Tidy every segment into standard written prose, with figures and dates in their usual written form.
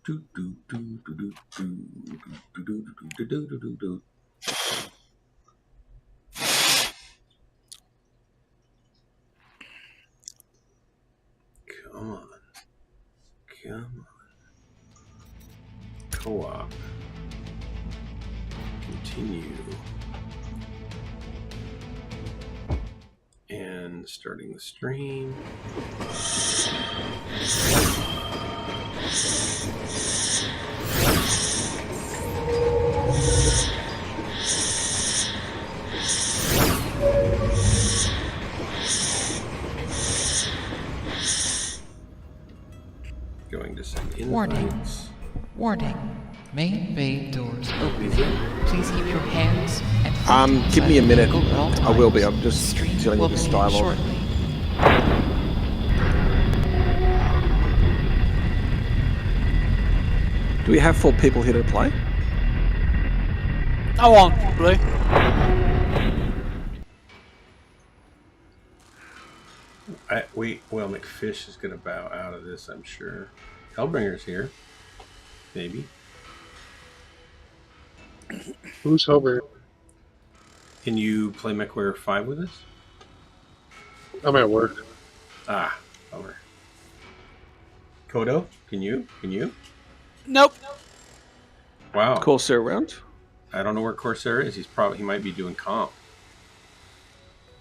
Come on. Come on. Co-op. Continue. And starting the stream. Going to send invites. Warning. Main bay doors open. Please keep your hands and feet give me a minute. at all I will be. times. I'm just Stream dealing will with this begin dialogue. shortly. Do we have 4 people here to play? I won't play. Well, McFish is going to bow out of this, I'm sure. Hellbringer's here. Maybe. Who's Hellbringer? Can you play Mechwarrior 5 with us? I'm at work. Ah, bummer. Kodo, can you? Nope. Wow. Corsair around? I don't know where Corsair is. He might be doing comp.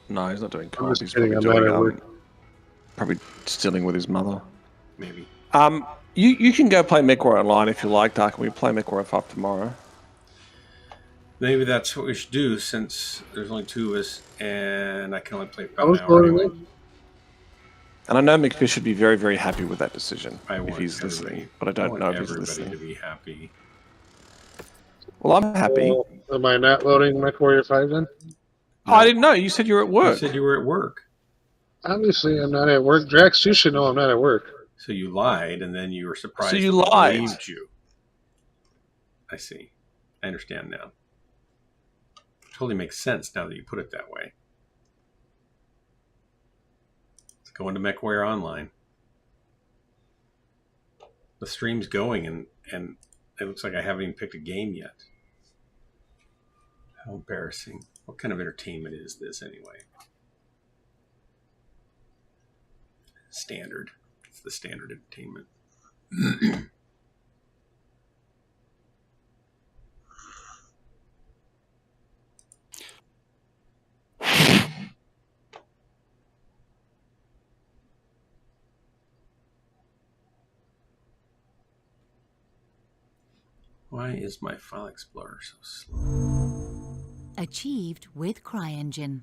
No, he's not doing I'm comp. just He's kidding. probably I'm not doing at work. probably dealing with his mother. Maybe. You can go play Mechwarrior online if you like, Dark. We play Mechwarrior 5 tomorrow. Maybe that's what we should do since there's only 2 of us and I can only play I about was an hour loading anyway. in. And I know McFish should be very, very happy with that decision I if want he's everybody- listening, but I don't know if he's everybody listening. to be happy. Well, I'm happy. Well, am I not loading Mechwarrior 5 then? Oh, I didn't know. You said you were at You work. said you were at work. Obviously, I'm not at work. Drax, you should know I'm not at work. So you lied and then you were surprised. So you that we lied. believed you. I see. I understand now. Totally makes sense now that you put it that way. Let's go into Mechwarrior Online. The stream's going and it looks like I haven't even picked a game yet. How embarrassing. What kind of entertainment is this anyway? Standard. It's the standard entertainment. Why is my file explorer so slow? Achieved with CryEngine.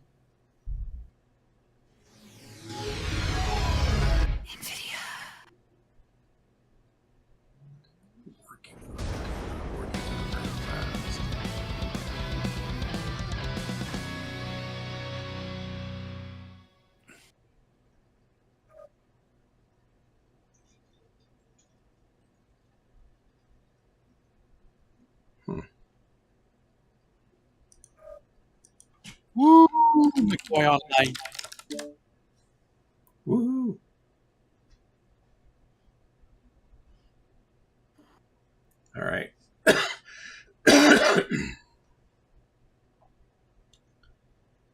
NVIDIA. Working very fast. Woo! Mechwarrior Online. Woohoo! All right.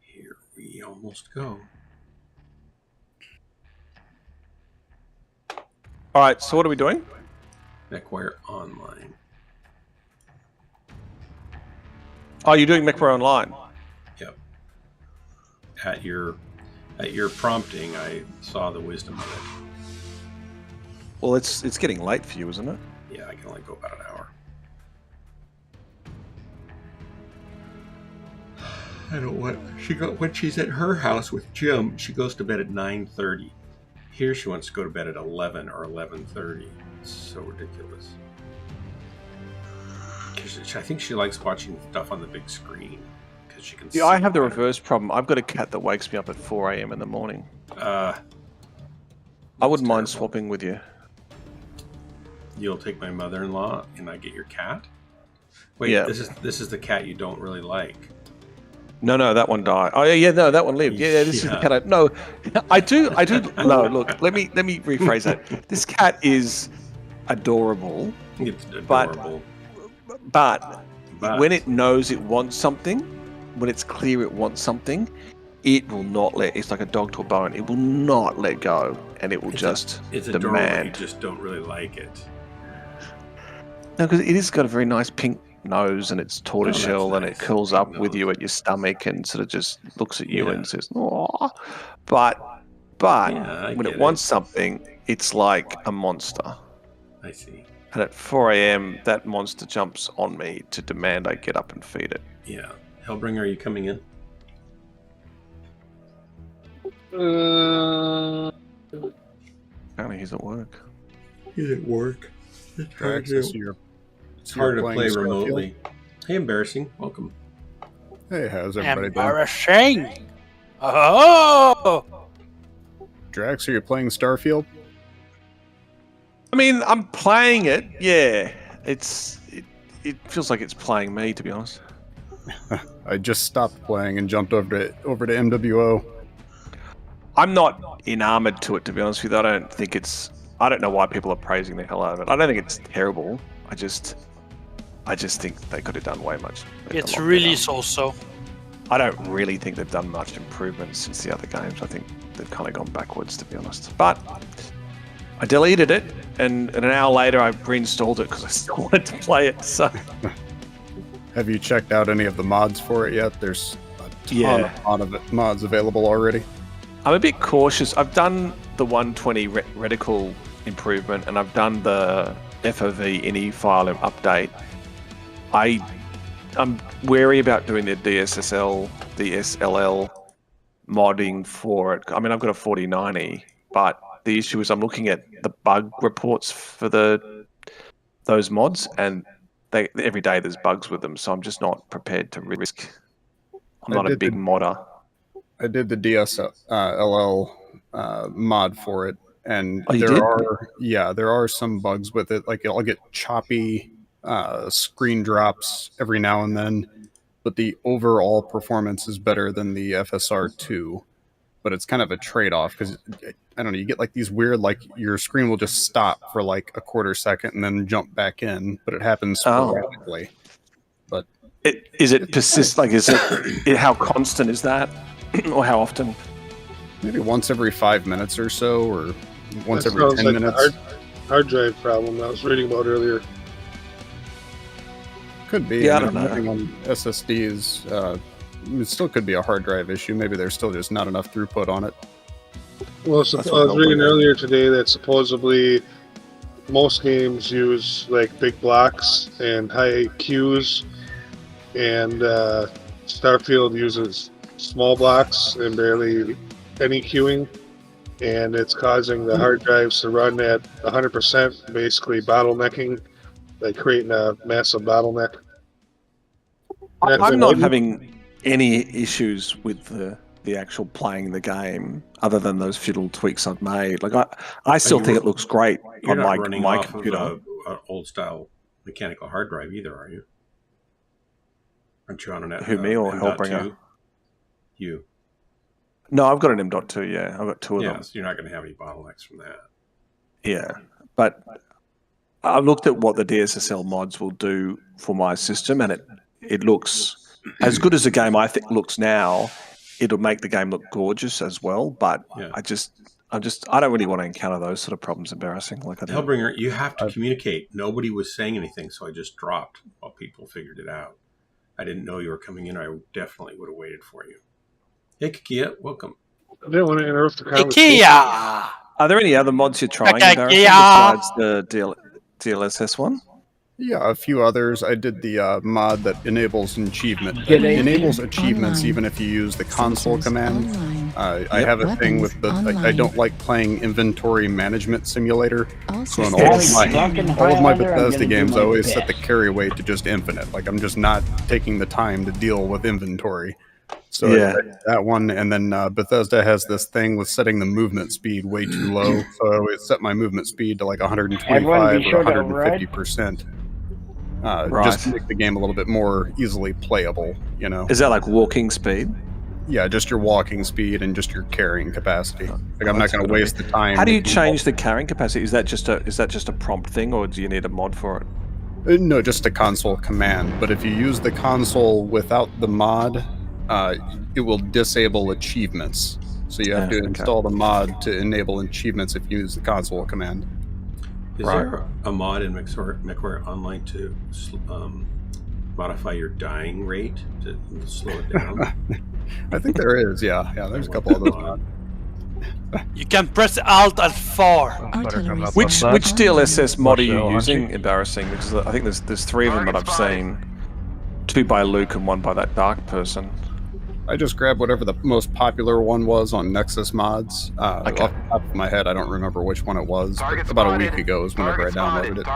Here we almost go. All right, so what are we doing? Mechwarrior Online. Oh, you're doing Mechwarrior Online. Yep. At your prompting, I saw the wisdom of it. Well, it's getting late for you, isn't it? Yeah, I can only go about an hour. I don't want. When she's at her house with Jim, she goes to bed at 9:30. Here, she wants to go to bed at 11 or 11:30. It's so ridiculous. 'Cause I think she likes watching stuff on the big screen because she can. Yeah, I have the reverse problem. I've got a cat that wakes me up at 4 a.m. in the morning. I wouldn't mind swapping with you. You'll take my mother-in-law and I get your cat. Wait, Yeah. this is the cat you don't really like. No, that one died. Oh yeah, no, that one lived. Yeah, this is the cat. No, I do. No, look, let me rephrase that. This cat is adorable, It's adorable. But when it knows it wants something, when it's clear it wants something, it will not it's like a dog to a bone. It will not let go, and it will it's demand. adorable. You just don't really like it. No, because it has got a very nice pink nose, and it's tortoiseshell, nice. and it curls up with you at your stomach, and sort of just looks at you and says, "Aww." But when it wants something, it's like a monster. I see. And at 4 a.m., that monster jumps on me to demand I get up and feed it. Yeah. Hellbringer, are you coming in? Apparently he's at work. He's at work. It's hard to play remotely. Hey, embarrassing. Welcome. Hey, how's everybody doing? Embarrassing. Oh! Drax, are you playing Starfield? I mean, I'm playing it. Yeah, it feels like it's playing me, to be honest. I just stopped playing and jumped over to MWO. I'm not enamored to it, to be honest with you. I don't know why people are praising the hell out of it. I don't think it's terrible. I just think they could have done way much. It's really so-so. I don't really think they've done much improvement since the other games. I think they've kind of gone backwards, to be honest. But I deleted it, and an hour later I reinstalled it because I still wanted to play it. So, have you checked out any of the mods for it yet? There's a ton of mods available already. I'm a bit cautious. I've done the 120 reticle improvement, and I've done the FOV ini file update. I'm wary about doing the DSLL modding for it. I mean, I've got a 4090, but the issue is I'm looking at the bug reports for those mods, and every day there's bugs with them, so I'm just not prepared to risk. I'm not a big modder. I did the DSLL mod for it, and there are some bugs with it. Like I'll get choppy screen drops every now and then, but the overall performance is better than the FSR2. But it's kind of a trade-off because I don't know. You get like these weird, like your screen will just stop for like a quarter second and then jump back in, but it happens sporadically. But is it persist? Like, is it how constant is that, or how often? Maybe once every 5 minutes or so, or once every 10 minutes. Hard drive problem I was reading about earlier. Could be. Yeah, I don't know. On SSDs, it still could be a hard drive issue. Maybe there's still just not enough throughput on it. Well, I was reading earlier today that supposedly most games use like big blocks and high queues, and Starfield uses small blocks and barely any queuing, and it's causing the hard drives to run at 100%, basically bottlenecking, like creating a massive bottleneck. I'm not having any issues with the actual playing the game, other than those few little tweaks I've made. Like I still think it looks great on my computer. Of an old style mechanical hard drive either, are you? Aren't you on an Who, me or Hellbringer? You. No, I've got an M.2. Yeah, I've got two of them. So you're not going to have any bottlenecks from that. Yeah, but I looked at what the DSSL mods will do for my system, and it looks as good as the game I think looks now. It'll make the game look gorgeous as well, but I don't really want to encounter those sort of problems. Embarrassing, like I Hellbringer, you have to communicate. Nobody was saying anything, so I just dropped while people figured it out. I didn't know you were coming in. I definitely would have waited for you. Hey, Kakia, welcome. I didn't want to interrupt the conversation. Kakia! Are there any other mods you're trying besides the DLSS one? Yeah, a few others. I did the mod that enables enables achievements even if you use the console command. I have a thing with I don't like playing inventory management simulator. So in all of my Bethesda games, I always set the carry weight to just infinite. Like I'm just not taking the time to deal with inventory. So that one, and then Bethesda has this thing with setting the movement speed way too low. So I always set my movement speed to like 125 or 150%. Just to make the game a little bit more easily playable, you know. Is that like walking speed? Yeah, just your walking speed and just your carrying capacity. Like I'm not that's going to good. waste the time. How do you with change the carrying capacity? Is that just a prompt thing, or do you need a mod for it? No, just a console command. But if you use the console without the mod, it will disable achievements. So you have to install the mod to enable achievements if you use the console command. Is there a mod in Mechwarrior Online to modify your dying rate to slow it down? I think there is, yeah. There's a couple of those mods. You can press Alt and 4. Which DLSS mod are you using? Embarrassing, because I think there's 3 of them that I've seen. 2 by Luke and 1 by that dark person. I just grabbed whatever the most popular one was on Nexus mods. Off the top of my head, I don't remember which one it was. But about a week ago is whenever I downloaded it.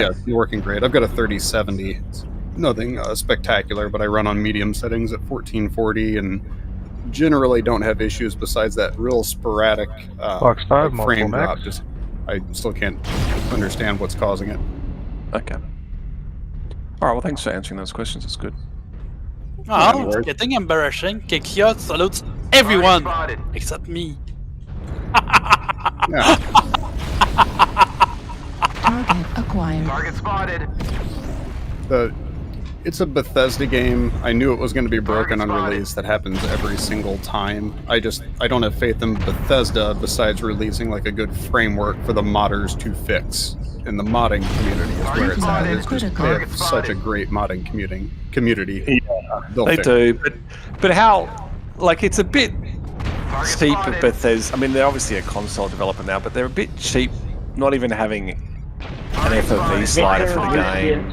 It's working great. I've got a 3070. It's nothing spectacular, but I run on medium settings at 1440 and generally don't have issues besides that real sporadic frame drop. I still can't understand what's causing it. Okay. All right, well, thanks for answering those questions. It's good. Oh, it's getting embarrassing. Kekia salutes everyone except me. Target acquired. Target spotted. It's a Bethesda game. I knew it was going to be broken on release. That happens every single time. I don't have faith in Bethesda besides releasing like a good framework for the modders to fix. And the modding community is where it's at. It's just, they have such a great modding community. Yeah, they do. But how? Like, it's a bit cheap of Bethesda. I mean, they're obviously a console developer now, but they're a bit cheap. Not even having an FOV slider for the game,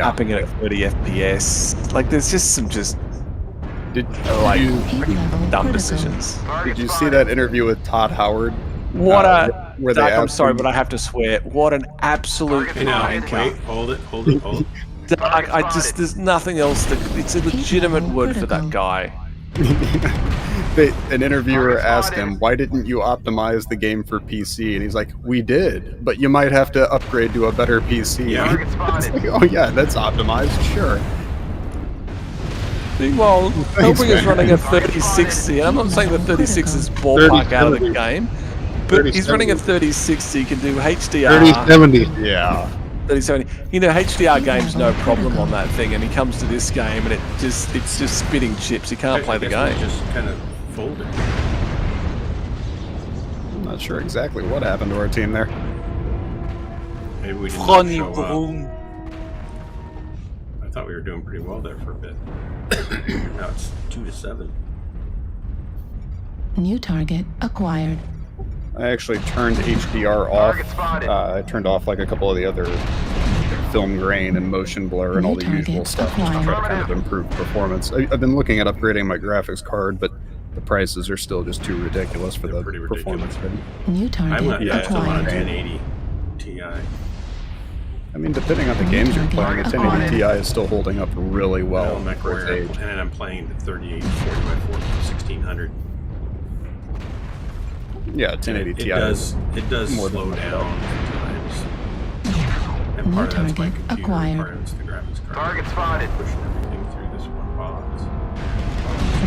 upping it at 30 FPS. Like, there's just some dumb decisions. Did you see that interview with Todd Howard? What I'm sorry, him, but I have to swear. What an absolute wanker! Wait, hold it. Dark, there's nothing else. It's a legitimate word for that guy. An interviewer asked him, why didn't you optimize the game for PC? And he's like, we did, but you might have to upgrade to a better PC. Yeah. It's like, oh yeah, that's optimized, sure. Meanwhile, Hellbringer's running a 3060, and I'm not saying the 3060 is ballpark out of the game, but he's running a 3060, he can do HDR. 3070. Yeah. 3070. You know, HDR game's no problem on that thing, and he comes to this game and it's just spitting chips. He can't play the game. Just kind of folded. I'm not sure exactly what happened to our team there. Maybe we didn't Funny show up. boom. I thought we were doing pretty well there for a bit. Now it's 2-7. New target acquired. I actually turned HDR off. I turned off like a couple of the other film grain and motion blur and all the usual stuff just to try to kind of improve performance. I've been looking at upgrading my graphics card, but the prices are still just too ridiculous for the performance. New target I still want a acquired. 1080 Ti. I mean, depending on the games you're playing, a 1080 Ti is still holding up really well for its age. And I'm playing at 3840 by 1600. Yeah, 1080 Ti. It does more slow than down sometimes. And New part of that's my target computer, acquired. part of it's the graphics card. Target spotted. Pushing everything through this one box.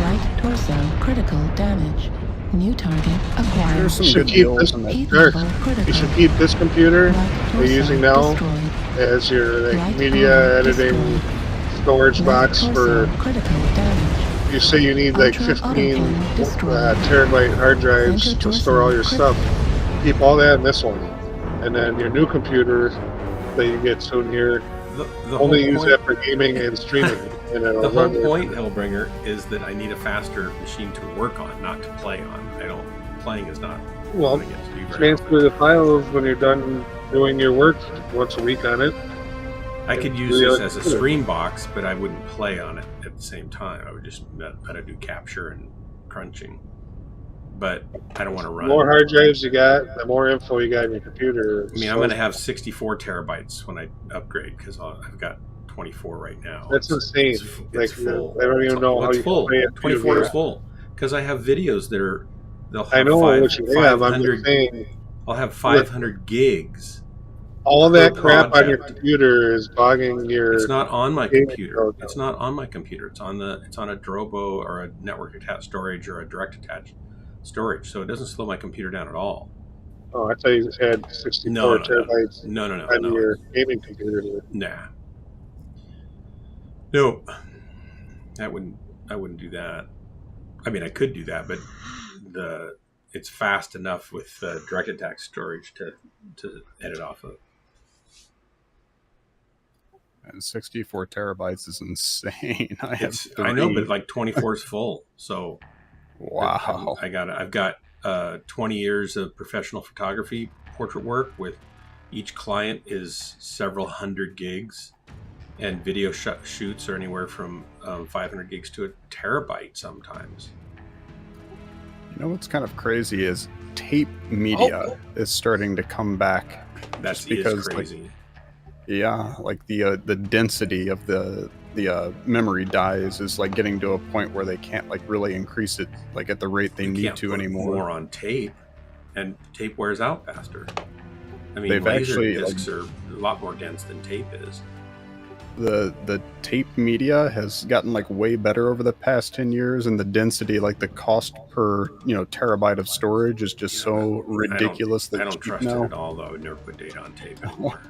Right torso critical damage. New target acquired. There's some You good should keep deals this. in that. Eighth Dirk, level critical. you should keep this computer Right you're using torso now destroyed. as your Right media arm editing destroyed. storage Left box torso for. critical damage. You say you need like Ultra 15 autocannon destroyed. terabyte hard drives Center to torso store all your critical. stuff. Keep all that in this one, and then your new computer that you get soon here, The only whole use point, that for gaming and streaming. And it'll the whole run your- point, Hellbringer, is that I need a faster machine to work on, not to play on. Playing is not. Well, what I get to do very transfer the files when you're done doing your work once a week on it. I could use this as a stream box, but I wouldn't play on it at the same time. I would just let it do capture and crunching. But I don't want to The run. more hard drives you got, the more info you got in your computer. I mean, I'm going to have 64 terabytes when I upgrade because I've got 24 right now. That's insane. It's full. I don't even know how It's you full. can play it. 24 is full because I have videos that are. They'll have I know what you have. I'm 500 just saying. I'll have 500 gigs. all per that crap on your project. computer is bogging your. It's not on my gaming computer. load It's down. not on my computer. It's on a Drobo or a network attached storage or a direct attached storage. So it doesn't slow my computer down at all. Oh, I thought you had No, 64 no, no, terabytes no, no, no, on no. your gaming computer. Nah. No. I wouldn't do that. I mean, I could do that, but it's fast enough with direct attached storage to edit off of. And 64 terabytes is insane. I know, but like 24 is full. So wow. I've got 20 years of professional photography, portrait work. With each client is several hundred gigs, and video shoots are anywhere from 500 gigs to a terabyte sometimes. You know what's kind of crazy is tape media is starting to come back. That's because crazy. Like the density of the memory dies is like getting to a point where they can't like really increase it like at the rate they need to anymore. More on tape, and tape wears out faster. I mean, They've laser actually discs are a lot more dense than tape is. The tape media has gotten like way better over the past 10 years, and the density, like the cost per terabyte of storage is just so ridiculous I don't trust it at all, though. I would never put data on tape anymore.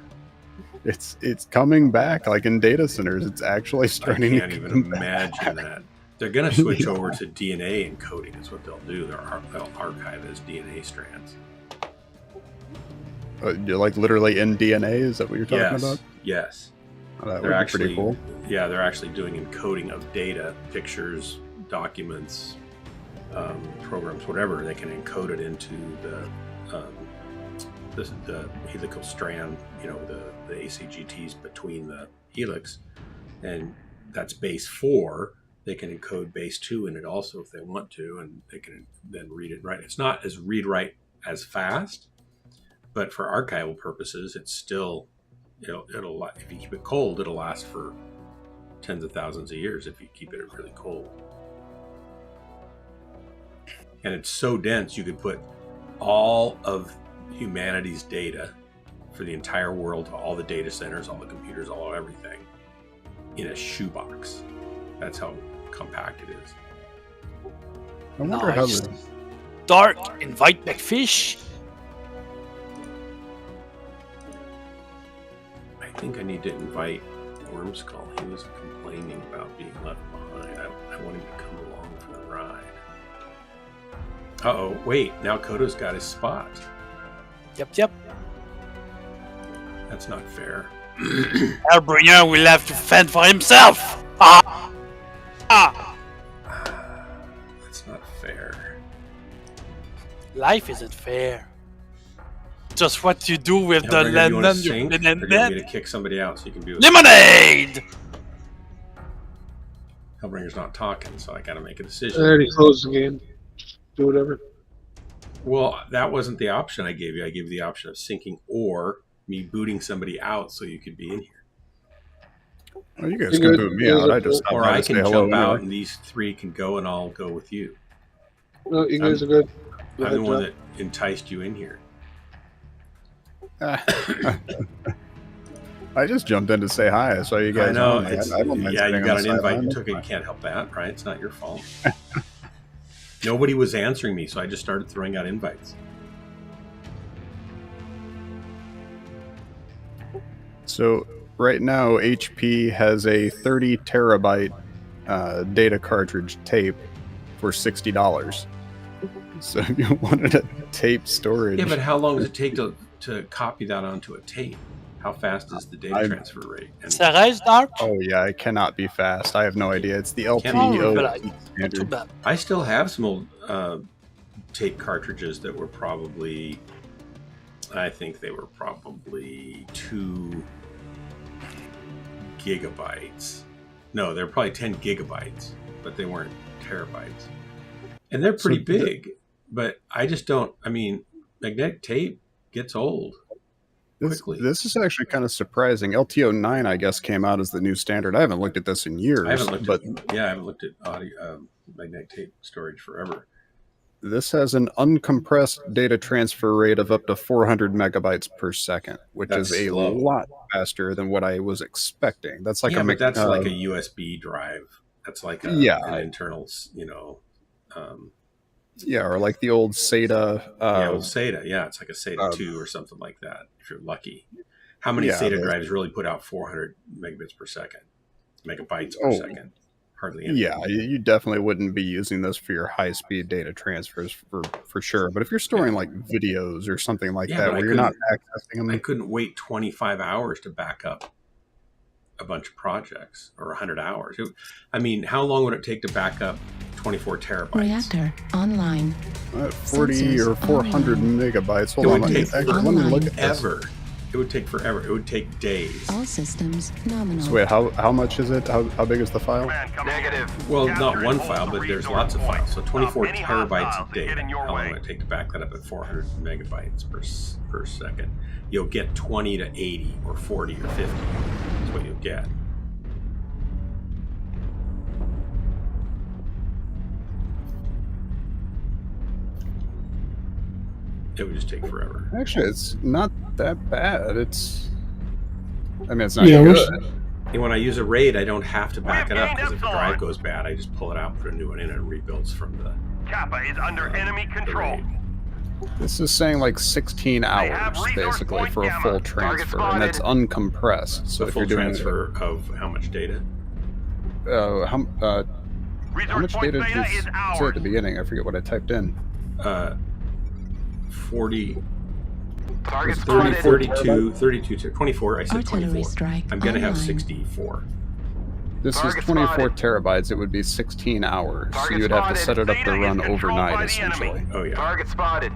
It's coming back, like in data centers. It's actually starting. I can't even imagine that. They're going to switch over to DNA encoding. Is what they'll do. They'll archive as DNA strands. You're like literally in DNA. Is that what you're talking about? Yes. Oh, that would be pretty cool. Yeah, they're actually doing encoding of data, pictures, documents, programs, whatever. They can encode it into the helical strand, the ACGTs between the helix, and that's base 4. They can encode base 2 in it also if they want to, and they can then read it and write. It's not as read-write as fast, but for archival purposes, it's still, it'll if you keep it cold, it'll last for tens of thousands of years if you keep it really cold. And it's so dense, you could put all of humanity's data for the entire world, all the data centers, all the computers, all everything, in a shoebox. That's how compact it is. I wonder how Dark, invite Blackfish. I think I need to invite Wormskull. He was complaining about being left behind. I want him to come along for the ride. Uh-oh, wait, now Kodo's got his spot. Yep. That's not fair. Hellbringer will have to fend for himself. That's not fair. Life isn't fair. Just what you do with the Hellbringer, do you want to lemon, sing, or do you want me to kick somebody out so you can do it? lemonade. Hellbringer's not talking, so I gotta make a I decision. already closed the game. Do whatever. Well, that wasn't the option I gave you. I gave you the option of syncing or me booting somebody out so you could be in here. Well, you guys can boot me out. I just Or I can jump out and these 3 can go and I'll go with you. No, you guys are good. I'm the one that enticed you in here. I just jumped in to say hi. I saw you guys. I know. You got an invite. You took it. You can't help that, right? It's not your fault. Nobody was answering me, so I just started throwing out invites. So right now, HP has a 30 terabyte data cartridge tape for $60. So if you wanted a tape storage, Yeah, but how long does it take to copy that onto a tape? How fast is the data transfer rate? And Sarah's dark. oh yeah, it cannot be fast. I have no idea. It's the Oh, LPO but not too standard. bad. I still have some old tape cartridges that were probably, I think they were probably 2 gigabytes. No, they're probably 10 gigabytes, but they weren't terabytes. And they're pretty big, but I just don't, I mean, magnetic tape gets old quickly. This is actually kind of surprising. LTO 9, I guess, came out as the new standard. I haven't looked at this in years. I haven't looked at audio magnetic tape storage forever. This has an uncompressed data transfer rate of up to 400 megabytes per second, which That's is a slow. lot faster than what I was expecting. That's like yeah, a but that's like a USB drive. That's like an internal, yeah, or like the old SATA. old SATA. Yeah, it's like a SATA 2 or something like that, if you're lucky. How many SATA drives really put out 400 megabits per second? Megabytes per second? Hardly any. Yeah, you definitely wouldn't be using this for your high-speed data transfers for sure. But if you're storing like videos or something like that, where you're not accessing them, I couldn't wait 25 hours to back up a bunch of projects, or 100 hours. I mean, how long would it take to back up 24 terabytes? Reactor online. 40 or 400 megabytes. Hold on, let me look at this. It would take forever. It would take days. All systems nominal. So wait, how much is it? How big is the file? Negative. Well, not one file, but there's lots of files. So 24 terabytes a day. How long would it take to back that up at 400 megabytes per second? You'll get 20 to 80 or 40 or 50. That's what you'll get. It would just take forever. Actually, it's not that bad. It's not good. And when I use a RAID, I don't have to back it up, because if the drive goes bad, I just pull it out, put a new one in, and it rebuilds from the... Kappa is under enemy control. This is saying like 16 hours, basically, for a full transfer, and that's uncompressed. So if full you're doing transfer of how much data? How much data did you say at the beginning? I forget what I typed in. 40... Target 30, spotted. 32, 24. I said Artillery 24. strike I'm going to have online. 64. This Target is 24 spotted. terabytes. It would be 16 hours. So Target you would have to spotted. set it up to Beta run is controlled by overnight, the enemy. essentially. Oh, yeah. Target spotted.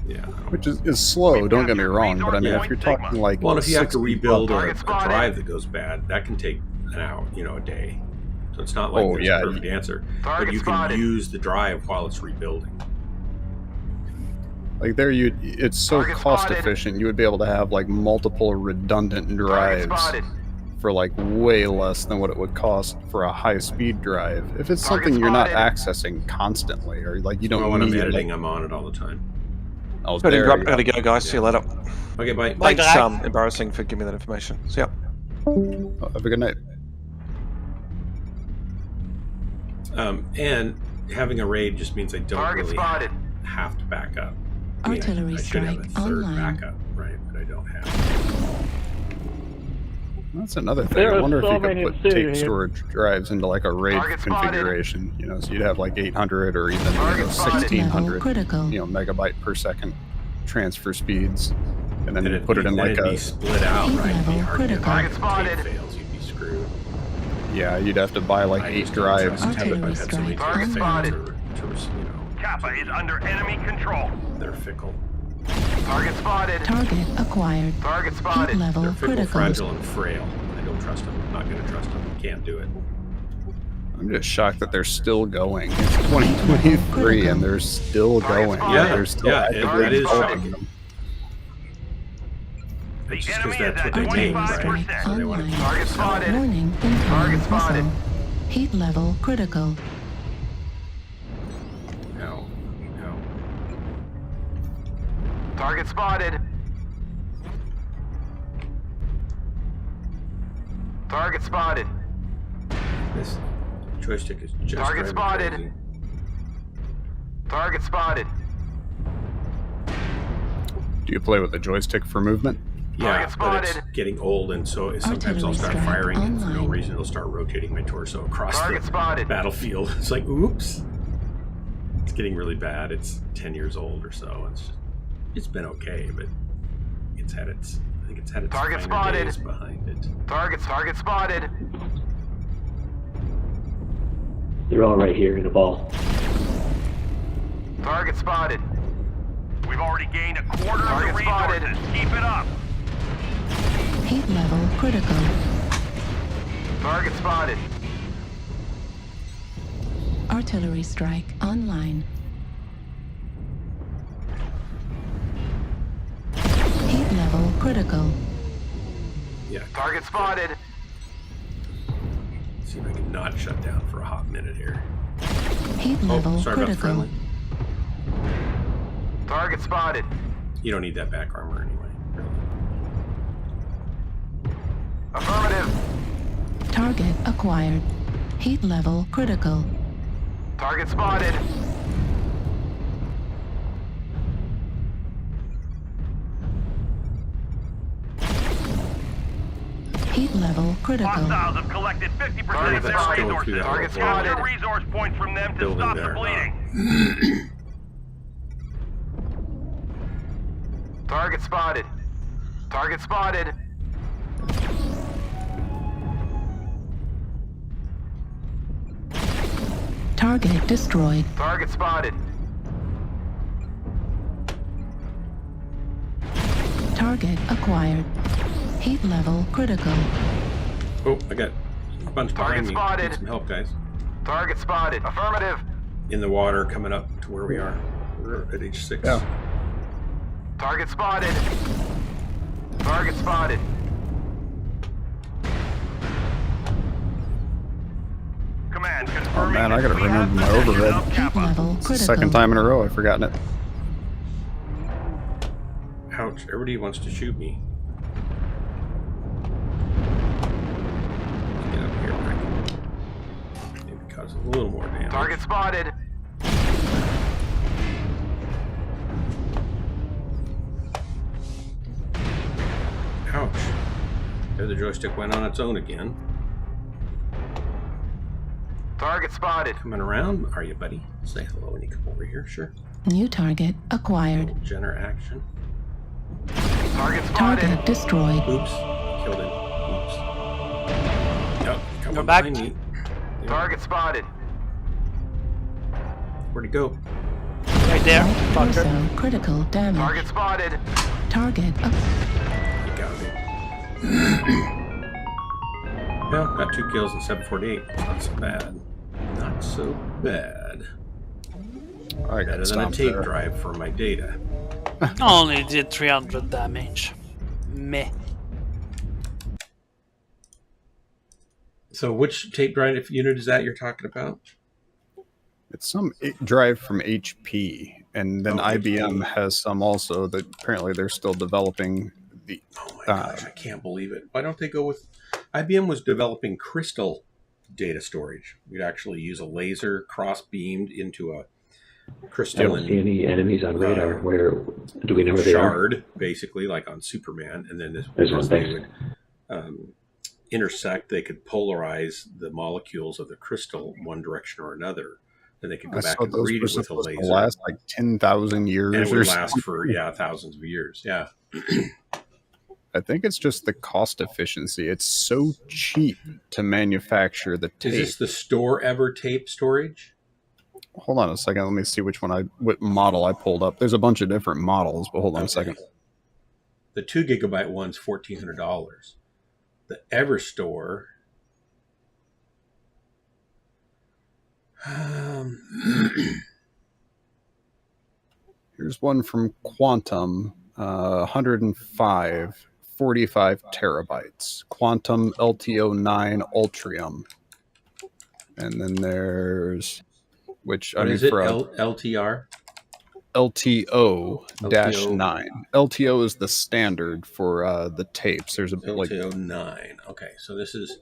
Yeah. Which is slow, don't get me wrong, but I mean, if you're talking like... Well, if you have to 60 rebuild a Target spotted. drive that goes bad, that can take an hour, a day. So it's not like there's a perfect answer. But Target you can spotted. use the drive while it's rebuilding. Like there, it's so Target cost spotted. efficient. You would be able to have like multiple redundant Target drives spotted. for like way less than what it would cost for a high-speed drive. If it's Target something you're not spotted. accessing constantly, or like you don't Well, when I'm need editing, it. I'm on it all the time. Oh, Gotta there you go, guys. See you later. Okay, bye. Thanks, Jack. Embarrassing for giving me that information. See ya. go. Have a good night. And having a RAID just means I don't Target really spotted. have to back up. I mean, Artillery I should have a strike third online. backup, right? But I don't have. That's another thing. There I are wonder if so you many could to put see tape here. storage drives into like a RAID Target spotted. configuration. So you'd have like 800 or even Target spotted. 1600, Critical. megabyte per second transfer speeds, and then And you put it in like it'd a be split out, Heat right? It'd be level hard to critical. Target if spotted. tape fails, you'd be screwed. yeah. You'd have to buy like I 8 just don't drives. trust Artillery it. I've had so many strike tapes fail online. to Kappa is under enemy control. they're fickle. Target spotted. Target acquired. Target Heat spotted. level They're fickle, critical. fragile, and frail. I don't trust them. I'm not going to trust them. Can't do it. I'm just shocked that they're still going. It's 2023 and they're still going. Yeah, they're still yeah, actively that is developing shocking. them. The It's just enemy because is that's at what they make, 25%. right? Strike So they want online. to Target spotted. Warning, Target incoming spotted. missile. Heat level critical. No. Target spotted. Target spotted. This joystick is just Target driving spotted. crazy. Target spotted. Do you play with the joystick for movement? Yeah, Target but it's spotted. getting old, and so sometimes I'll Artillery start strike firing, and for no online. reason it'll start rotating my torso across Target the spotted. battlefield. It's like, oops. It's getting really bad. It's 10 years old or so. It's been okay, but I think it's had its Target finer spotted. days behind it. Target spotted. They're all right here in a ball. Target spotted. We've already gained a quarter of the resources. Keep it up. Heat level critical. Target spotted. Artillery strike online. Heat level critical. Yeah. Target spotted. See if I can not shut down for a hot minute here. Heat level sorry about the critical. friendly. Target spotted. You don't need that back armor anyway. Affirmative. Target acquired. Heat level critical. Target spotted. Heat level critical. Hostiles have collected 50% of their That's going resources. through that Target whole spotted. Get resource points from them to building stop the there, bleeding. Target spotted. Target spotted. Target destroyed. Target spotted. Target acquired. Heat level critical. Oh, I got a bunch behind me. spotted. Need some help, guys. Target spotted. Affirmative. In the water, coming up to where we are. We're at H6. Yeah. Target spotted. Target spotted. Command confirming. Oh man, I gotta that we have remember my possession overhead. of Heat Kappa. level It's the critical. second time in a row I've forgotten it. Ouch, everybody wants to shoot me. Let's get up here, Mike. Maybe cause a little more damage. Target spotted. Ouch. There the joystick went on its own again. Target spotted. Coming around, are you, buddy? Say hello when you come over here, sure. New target acquired. Jenner action. Target spotted. Target destroyed. Oops. Killed him. Oops. Yep, come Go on back. behind me. Yep. Target spotted. Where'd he go? Right there. Light Fucker. torso critical damage. Target spotted. Target He got me. Well, got 2 kills and 748. Not so bad. Not so bad. I Better got than a stomped tape there. drive for my data. Only did 300 damage. Meh. So which tape drive unit is that you're talking about? It's some drive from HP, and then Oh, IBM HP. has some also that apparently they're still developing. The Oh my gosh, I can't believe it. Why don't they go with... IBM was developing crystal data storage. We'd actually use a laser cross-beamed into a I don't crystalline see any enemies on radar. Where do we know where they are? shard, basically, like on Superman. And then There's one as they thing. would intersect, they could polarize the molecules of the crystal one direction or another. Then they could go I back saw and those read were it with a supposed to laser. last like 10,000 years And it or would last something. for, thousands of years. Yeah. I think it's just the cost efficiency. It's so cheap to manufacture the Is tape. this the store ever tape storage? Hold on a second. Let me see what model I pulled up. There's a bunch of different models, but hold on a second. The 2 gigabyte one's $1,400. The Everstore. Here's one from Quantum, 105, 45 terabytes. Quantum LTO9 Ultrium. And then there's, which What I mean, is it? for a LTR? LTO-9. LTO is the standard for the tapes. There's a like LTO9. Okay, so this is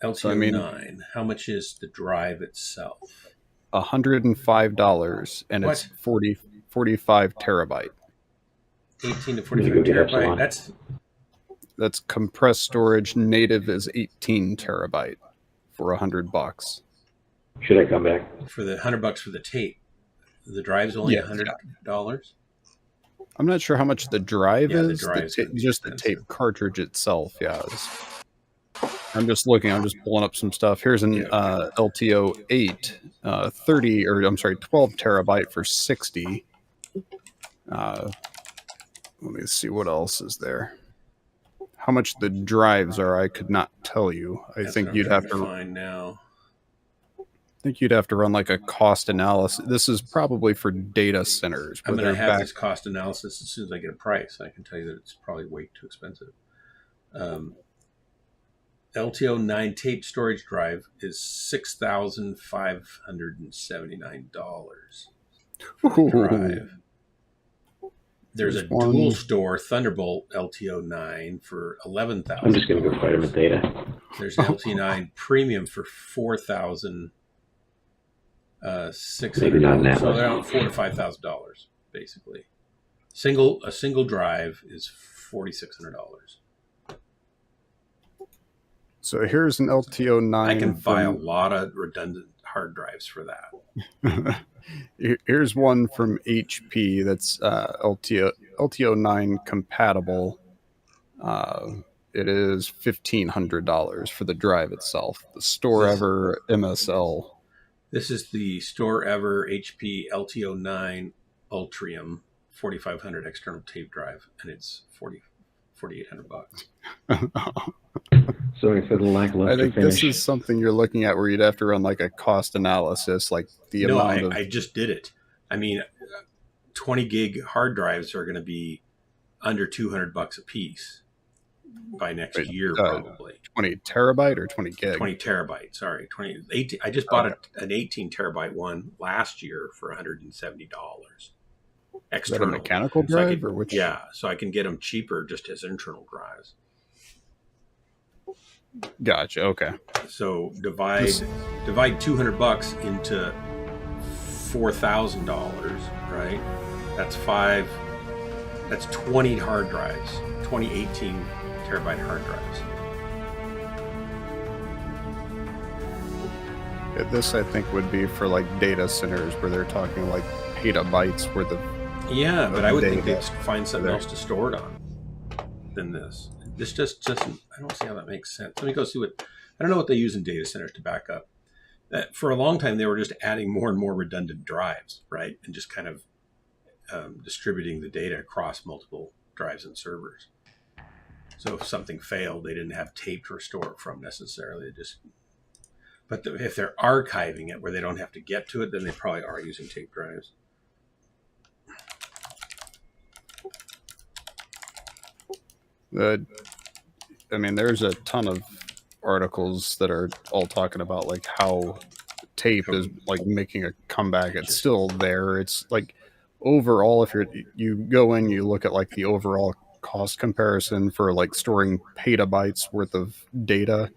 LTO9. So, I mean- How much is the drive itself? $105, and it's 45 terabyte. 18 to Maybe 45 we could have terabyte. some on. That's compressed storage. Native is 18 terabyte for $100. Should I come back? For the $100 for the tape. The drive's only Yeah, $100. I'm not sure how much the drive Yeah, the is. drive's gonna be Just the expensive. tape cartridge itself. Yeah. I'm just looking. I'm just pulling up some stuff. Here's an LTO 8, 12 terabyte for 60. Let me see what else is there. How much the drives are, I could not tell you. I That's think what you'd I'm have trying to. find now. I think you'd have to run like a cost analysis. This is probably for data centers. I'm where going to they're have back- this cost analysis as soon as I get a price. I can tell you that it's probably way too expensive. LTO9 tape storage drive is $6,579 for the drive. There's a dual store Thunderbolt LTO9 for $11,000. I'm just going to go fight him at Theta. There's an LT9 Premium for $4,600. Maybe not now. So they're around $4,000 to $5,000 basically. A single drive is $4,600. So here's an LTO9. I can buy a lot of redundant hard drives for that. Here's one from HP that's LTO9 compatible. It is $1,500 for the drive itself. The Store Ever MSL. This is the Store Ever HP LTO9 Ultrium 4500 external tape drive, and it's $4,800. Sorry for the lackluster I think finish. this is something you're looking at where you'd have to run like a cost analysis, like the amount of... I just did it. I mean, 20 gig hard drives are going to be under $200 a piece by next year, probably. 20 terabyte or 20 gig? 20 terabyte, sorry. 18. I just bought an 18 terabyte one last year for $170. External. Is that a mechanical drive or which? Yeah, so I can get them cheaper just as internal drives. Gotcha. Okay. So divide $200 into $4,000, right? That's 20 hard drives, 20 18 terabyte hard drives. Yeah, this I think would be for like data centers where they're talking like petabytes worth of. Yeah, but I would think they'd find something else to store it on than this. This just doesn't. I don't see how that makes sense. Let me go see what. I don't know what they use in data centers to back up. For a long time, they were just adding more and more redundant drives, right, and just kind of distributing the data across multiple drives and servers. So if something failed, they didn't have tape to restore it from necessarily. But if they're archiving it where they don't have to get to it, then they probably are using tape drives. I mean, there's a ton of articles that are all talking about like how tape is like making a comeback. It's still there. It's like overall, if you go in, you look at like the overall cost comparison for like storing petabytes worth of data,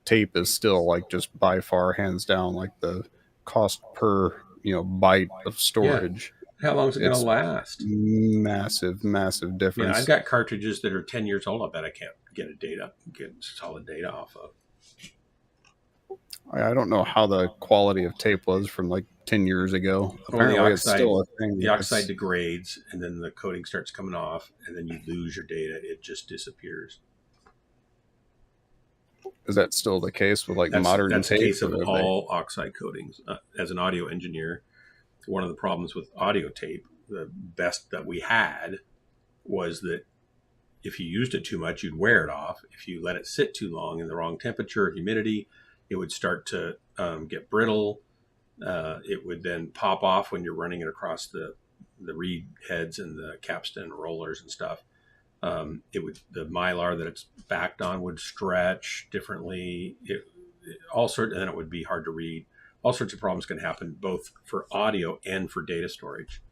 tape is still like just by far hands down like the cost per byte of storage. Yeah. How long is it going to last? Massive difference. Yeah, I've got cartridges that are 10 years old. I bet I can't get solid data off of. I don't know how the quality of tape was from like 10 years ago. Apparently it's still a thing. The oxide degrades, and then the coating starts coming off, and then you lose your data. It just disappears. Is that still the case with modern tape? That's the case of all oxide coatings. As an audio engineer, one of the problems with audio tape, the best that we had was that if you used it too much, you'd wear it off. If you let it sit too long in the wrong temperature, humidity, it would start to get brittle. It would then pop off when you're running it across the reed heads and the capstan rollers and stuff. The mylar that it's backed on would stretch differently. And then it would be hard to read. All sorts of problems can happen both for audio and for data storage.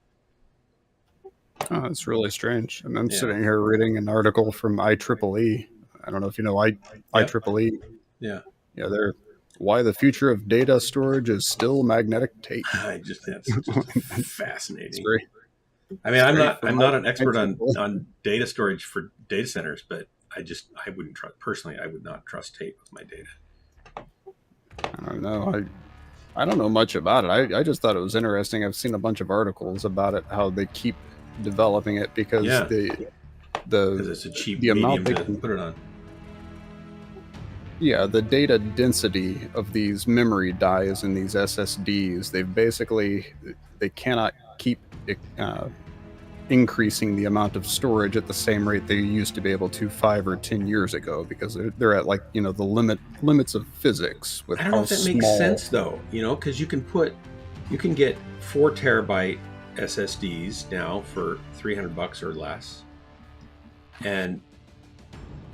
Oh, that's really strange. And I'm sitting here reading an article from IEEE. I don't know if you know IEEE. Yeah. Yeah, they're why the future of data storage is still magnetic tape. That's just fascinating. I'm not an expert on data storage for data centers, but I wouldn't trust personally. I would not trust tape with my data. I don't know. I don't know much about it. I just thought it was interesting. I've seen a bunch of articles about it, how they keep developing it because because it's a cheap medium to put it on. Yeah, the data density of these memory dies in these SSDs, they cannot keep increasing the amount of storage at the same rate they used to be able to 5 or 10 years ago because they're at the limits of physics with I don't know if that makes sense though, because you can get 4 terabyte SSDs now for $300 or less, and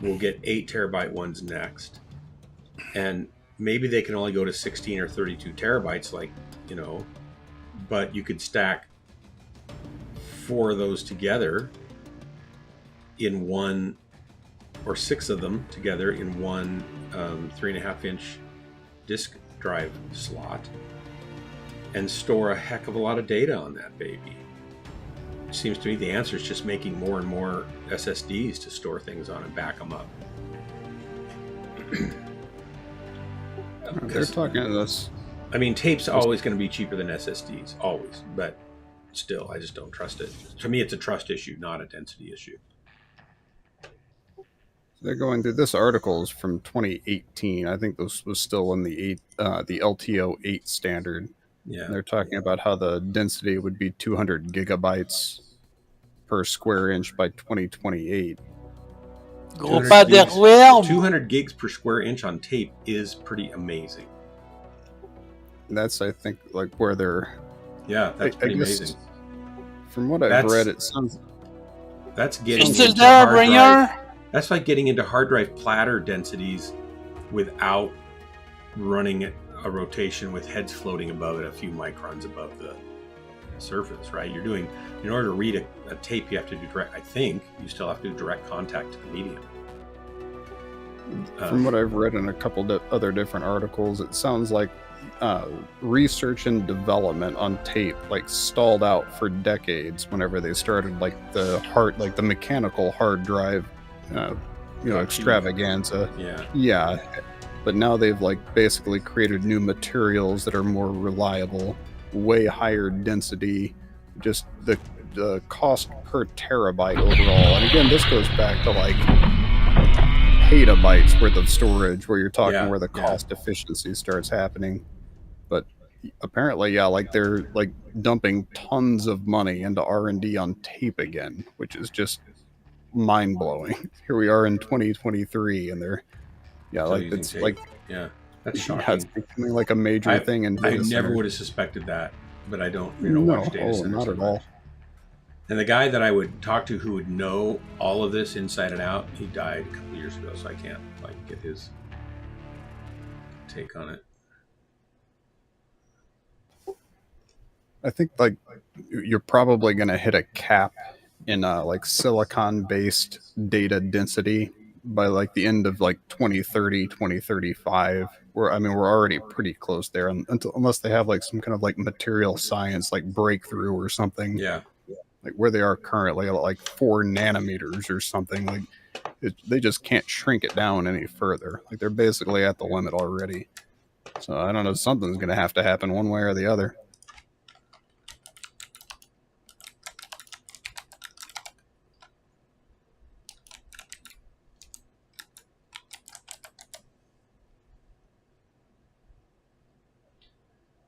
we'll get 8 terabyte ones next. And maybe they can only go to 16 or 32 terabytes, but you could stack 4 of those together in one, or 6 of them together in one 3.5-inch disk drive slot, and store a heck of a lot of data on that baby. It seems to me the answer is just making more and more SSDs to store things on and back them up. They're talking to this. I mean, tape's always going to be cheaper than SSDs, always, but still, I just don't trust it. To me, it's a trust issue, not a density issue. They're going through this article is from 2018. I think this was still in the LTO 8 standard. Yeah. And they're talking about how the density would be 200 gigabytes per square inch by 2028. 200 gigs per square inch on tape is pretty amazing. That's, I think, like where they're... Yeah, that's pretty amazing. From what I've read, it sounds... That's getting into hard drive. That's like getting into hard drive platter densities without running a rotation with heads floating above it a few microns above the surface, right? You're doing, in order to read a tape, you have to do direct, I think, you still have to do direct contact to the medium. From what I've read in a couple other different articles, it sounds like research and development on tape stalled out for decades whenever they started the mechanical hard drive extravaganza. Yeah. But now they've basically created new materials that are more reliable, way higher density, just the cost per terabyte overall. And again, this goes back to petabytes worth of storage, where you're talking where the cost efficiency starts happening. But apparently, they're dumping tons of money into R&D on tape again, which is just mind-blowing. Here we are in 2023, and they're that's shocking. It's becoming a major thing. And I never would have suspected that, but I don't watch data centers. Not at all. And the guy that I would talk to who would know all of this inside and out, he died a couple years ago, so I can't get his take on it. I think you're probably going to hit a cap in silicon-based data density by the end of 2030, 2035. We're already pretty close there, unless they have some kind of material science breakthrough or something. Yeah. Where they are currently, 4 nanometers or something. They just can't shrink it down any further. They're basically at the limit already. So I don't know, something's going to have to happen one way or the other.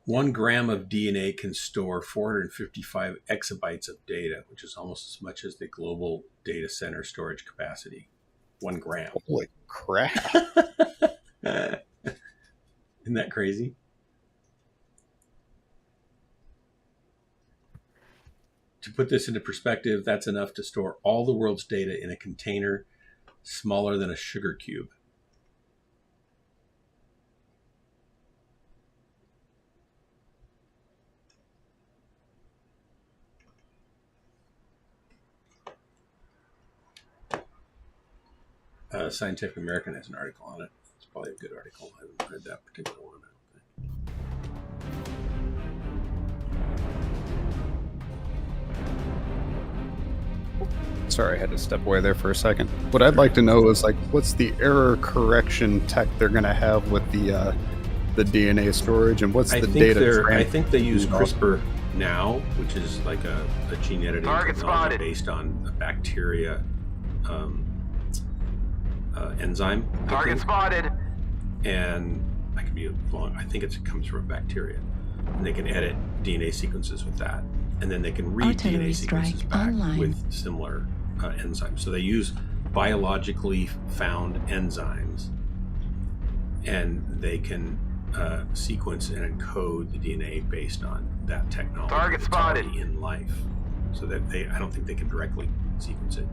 One gram of DNA can store 455 exabytes of data, which is almost as much as the global data center storage capacity. 1 gram. Holy crap. Isn't that crazy? To put this into perspective, that's enough to store all the world's data in a container smaller than a sugar cube. Scientific American has an article on it. It's probably a good article. I haven't read that particular one, I don't think. Sorry, I had to step away there for a second. What I'd like to know is what's the error correction tech they're going to have with the DNA storage, and what's the data? I think they use CRISPR now, which is a gene editing technology based on a bacteria. Enzyme. Target spotted. And I could be wrong. I think it comes from a bacteria, and they can edit DNA sequences with that, and then they can read DNA sequences back with similar enzymes. So they use biologically found enzymes, and they can sequence and encode the DNA based on that technology. Target spotted. In life, so that I don't think they can directly sequence it.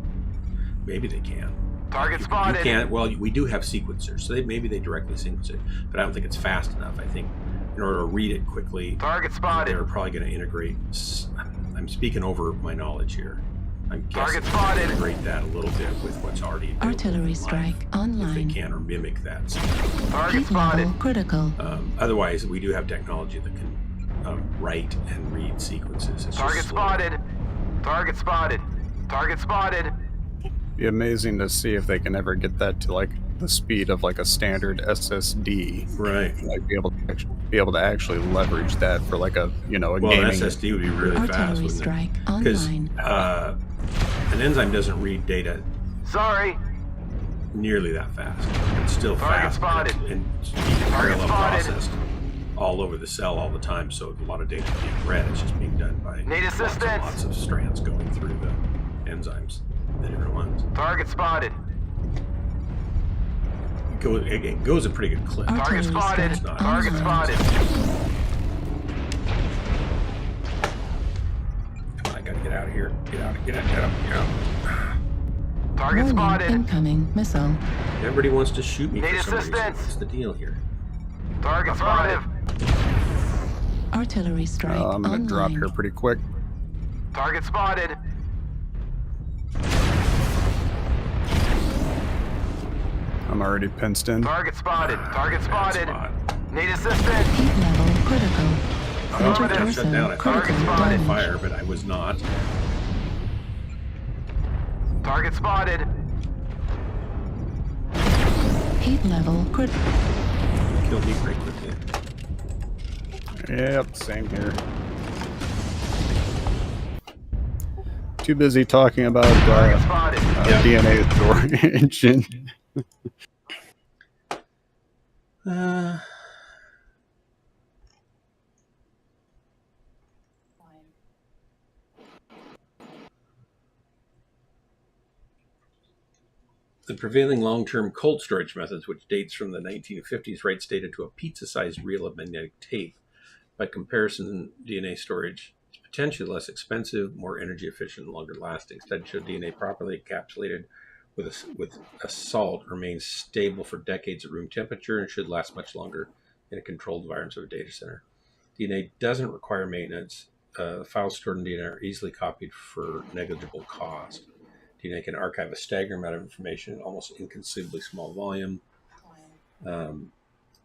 Maybe they can. Target You spotted. can't. Well, we do have sequencers, so maybe they directly sequence it, but I don't think it's fast enough. I think in order to read it quickly, Target spotted. they're probably going to integrate. I'm speaking over my knowledge here. I'm guessing Target spotted. integrate that a little bit with what's already available Artillery in strike life, if online. they can, or mimic that. Target Heat level spotted. critical. Otherwise, we do have technology that can write and read sequences. It's Target just slow. spotted. Target spotted. Target spotted. Be amazing to see if they can ever get that to like the speed of like a standard SSD. Right. Like be able to actually leverage that for like a a Well, an gaming. SSD would be really fast, Artillery wouldn't strike it? Because online. an enzyme doesn't read data Sorry. nearly that fast. It's still Target fast spotted. and Target parallel spotted. processed all over the cell all the time. So a lot of data being read. It's just being done by Need lots and assistance. lots of strands going through the enzymes, the different ones. Target spotted. It goes a pretty good clip. Target Artillery spotted. strike Target online. spotted. Come on, I gotta get out of here. Get out. Target Warning, spotted. incoming missile. Everybody wants to shoot me Need for some reason. assistance. What's the deal here? Target spotted. Artillery strike I'm gonna drop online. here pretty quick. Target spotted. I'm already pinched in. Target spotted. Target Bad spotted. spot. Need assistance. Heat level critical. I Center got shut torso down. I thought I critical was on damage. fire, but I was not. Target spotted. Heat level critical. Killed me pretty quickly. Yep, same here. Too busy talking about Target spotted. DNA storage. The prevailing long-term cold storage methods, which dates from the 1950s, writes data to a pizza-sized reel of magnetic tape. By comparison, DNA storage is potentially less expensive, more energy efficient, and longer lasting. Studies show DNA properly encapsulated with a salt remains stable for decades at room temperature and should last much longer in a controlled environment of a data center. DNA doesn't require maintenance. Files stored in DNA are easily copied for negligible cost. DNA can archive a staggering amount of information in almost inconceivably small volume.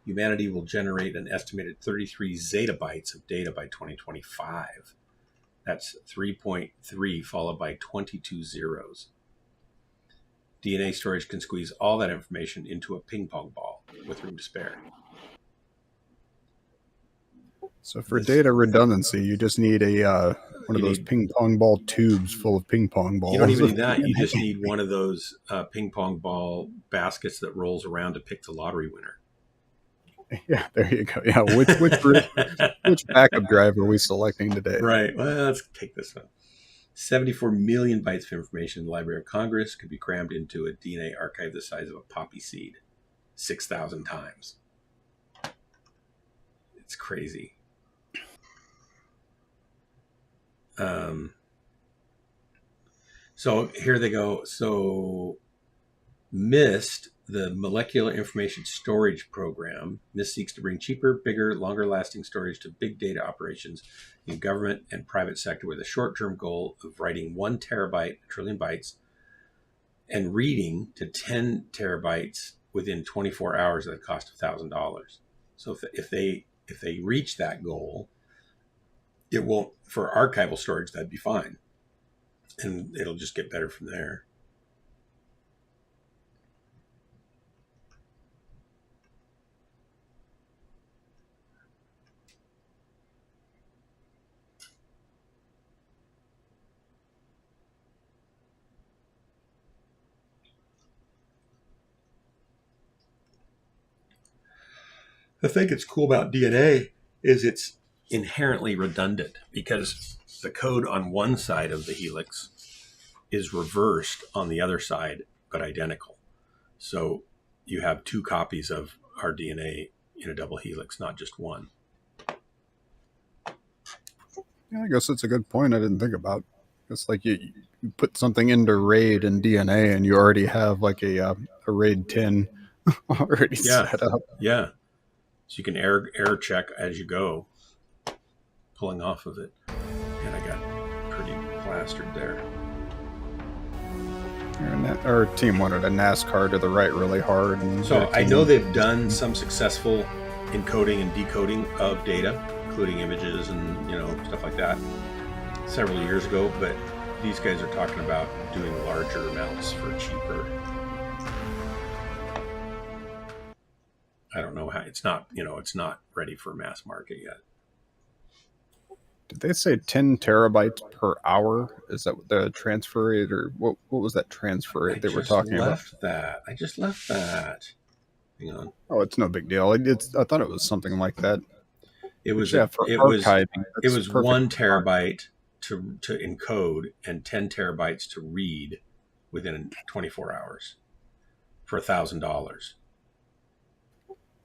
Humanity will generate an estimated 33 zettabytes of data by 2025. That's 3.3 followed by 22 zeros. DNA storage can squeeze all that information into a ping pong ball with room to spare. So for data redundancy, you just need a one of those ping pong ball tubes full of ping pong balls. You don't even need that. You just need one of those ping pong ball baskets that rolls around to pick the lottery winner. Yeah, there you go. Yeah, which backup drive are we selecting today? Right. Well, let's take this one. 74 million bytes of information in the Library of Congress could be crammed into a DNA archive the size of a poppy seed 6,000 times. It's crazy. So here they go. So MIST, the Molecular Information Storage Program, MIST seeks to bring cheaper, bigger, longer lasting storage to big data operations in government and private sector with a short-term goal of writing 1 terabyte, a trillion bytes, and reading to 10 terabytes within 24 hours at a cost of $1,000. So if they reach that goal, it won't, for archival storage, that'd be fine. And it'll just get better from there. The thing that's cool about DNA is it's inherently redundant because the code on one side of the helix is reversed on the other side, but identical. So you have 2 copies of our DNA in a double helix, not just one. Yeah, I guess that's a good point I didn't think about. It's like you put something into RAID and DNA, and you already have like a RAID 10 already set up. Yeah. So you can error check as you go, pulling off of it. And I got pretty plastered there. Our team wanted a NASCAR to the right really hard. And so I know they've done some successful encoding and decoding of data, including images and stuff like that, several years ago. But these guys are talking about doing larger amounts for cheaper. I don't know how. It's not ready for mass market yet. Did they say 10 terabytes per hour? Is that the transfer rate, or what was that transfer rate they were talking about? I just left that. Hang on. Oh, it's no big deal. I thought it was something like that. It was. For archiving, it was 1 terabyte to encode and 10 terabytes to read within 24 hours for $1,000.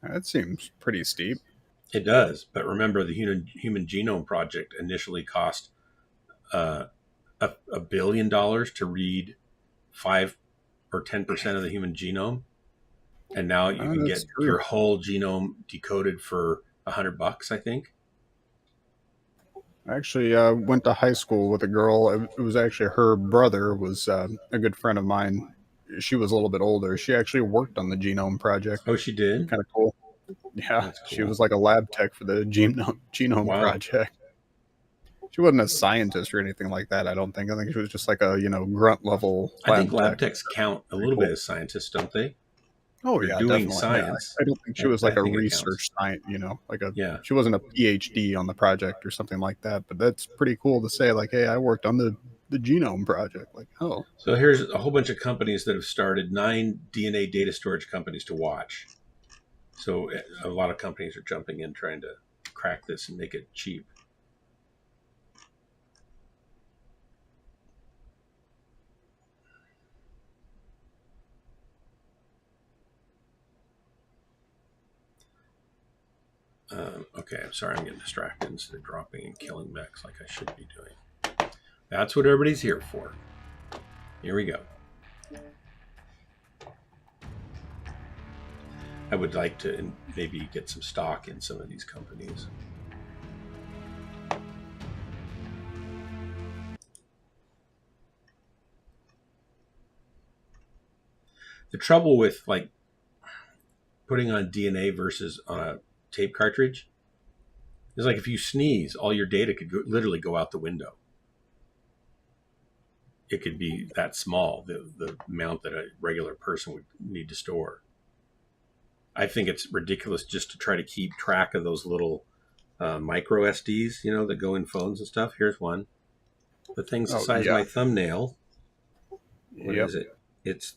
That seems pretty steep. It does, but remember the Human Genome Project initially cost $1 billion to read 5 or 10% of the human genome, and now you can get your whole genome decoded for $100, I think. I actually went to high school with a girl. It was actually her brother was a good friend of mine. She was a little bit older. She actually worked on the Genome Project. Oh, she did? Kind of cool. Yeah, cool. She was like a lab tech for the Genome Project. She wasn't a scientist or anything like that, I don't think. I think she was just like a, grunt level lab I think lab techs count a little bit as scientists, don't they? Oh, yeah, doing definitely. science. Yeah, I don't think she was like a research science, she wasn't a PhD on the project or something like that, but that's pretty cool to say, like, hey, I worked on the Genome Project. Like, oh. So here's a whole bunch of companies that have started 9 DNA data storage companies to watch. So a lot of companies are jumping in trying to crack this and make it cheap. Okay, I'm sorry, I'm getting distracted instead of dropping and killing mechs like I should be doing. That's what everybody's here for. Here we go. I would like to maybe get some stock in some of these companies. The trouble with like putting on DNA versus on a tape cartridge is like if you sneeze, all your data could literally go out the window. It could be that small, the amount that a regular person would need to store. I think it's ridiculous just to try to keep track of those little micro SDs, that go in phones and stuff. Here's one. The thing's the size of my thumbnail. What is it? It's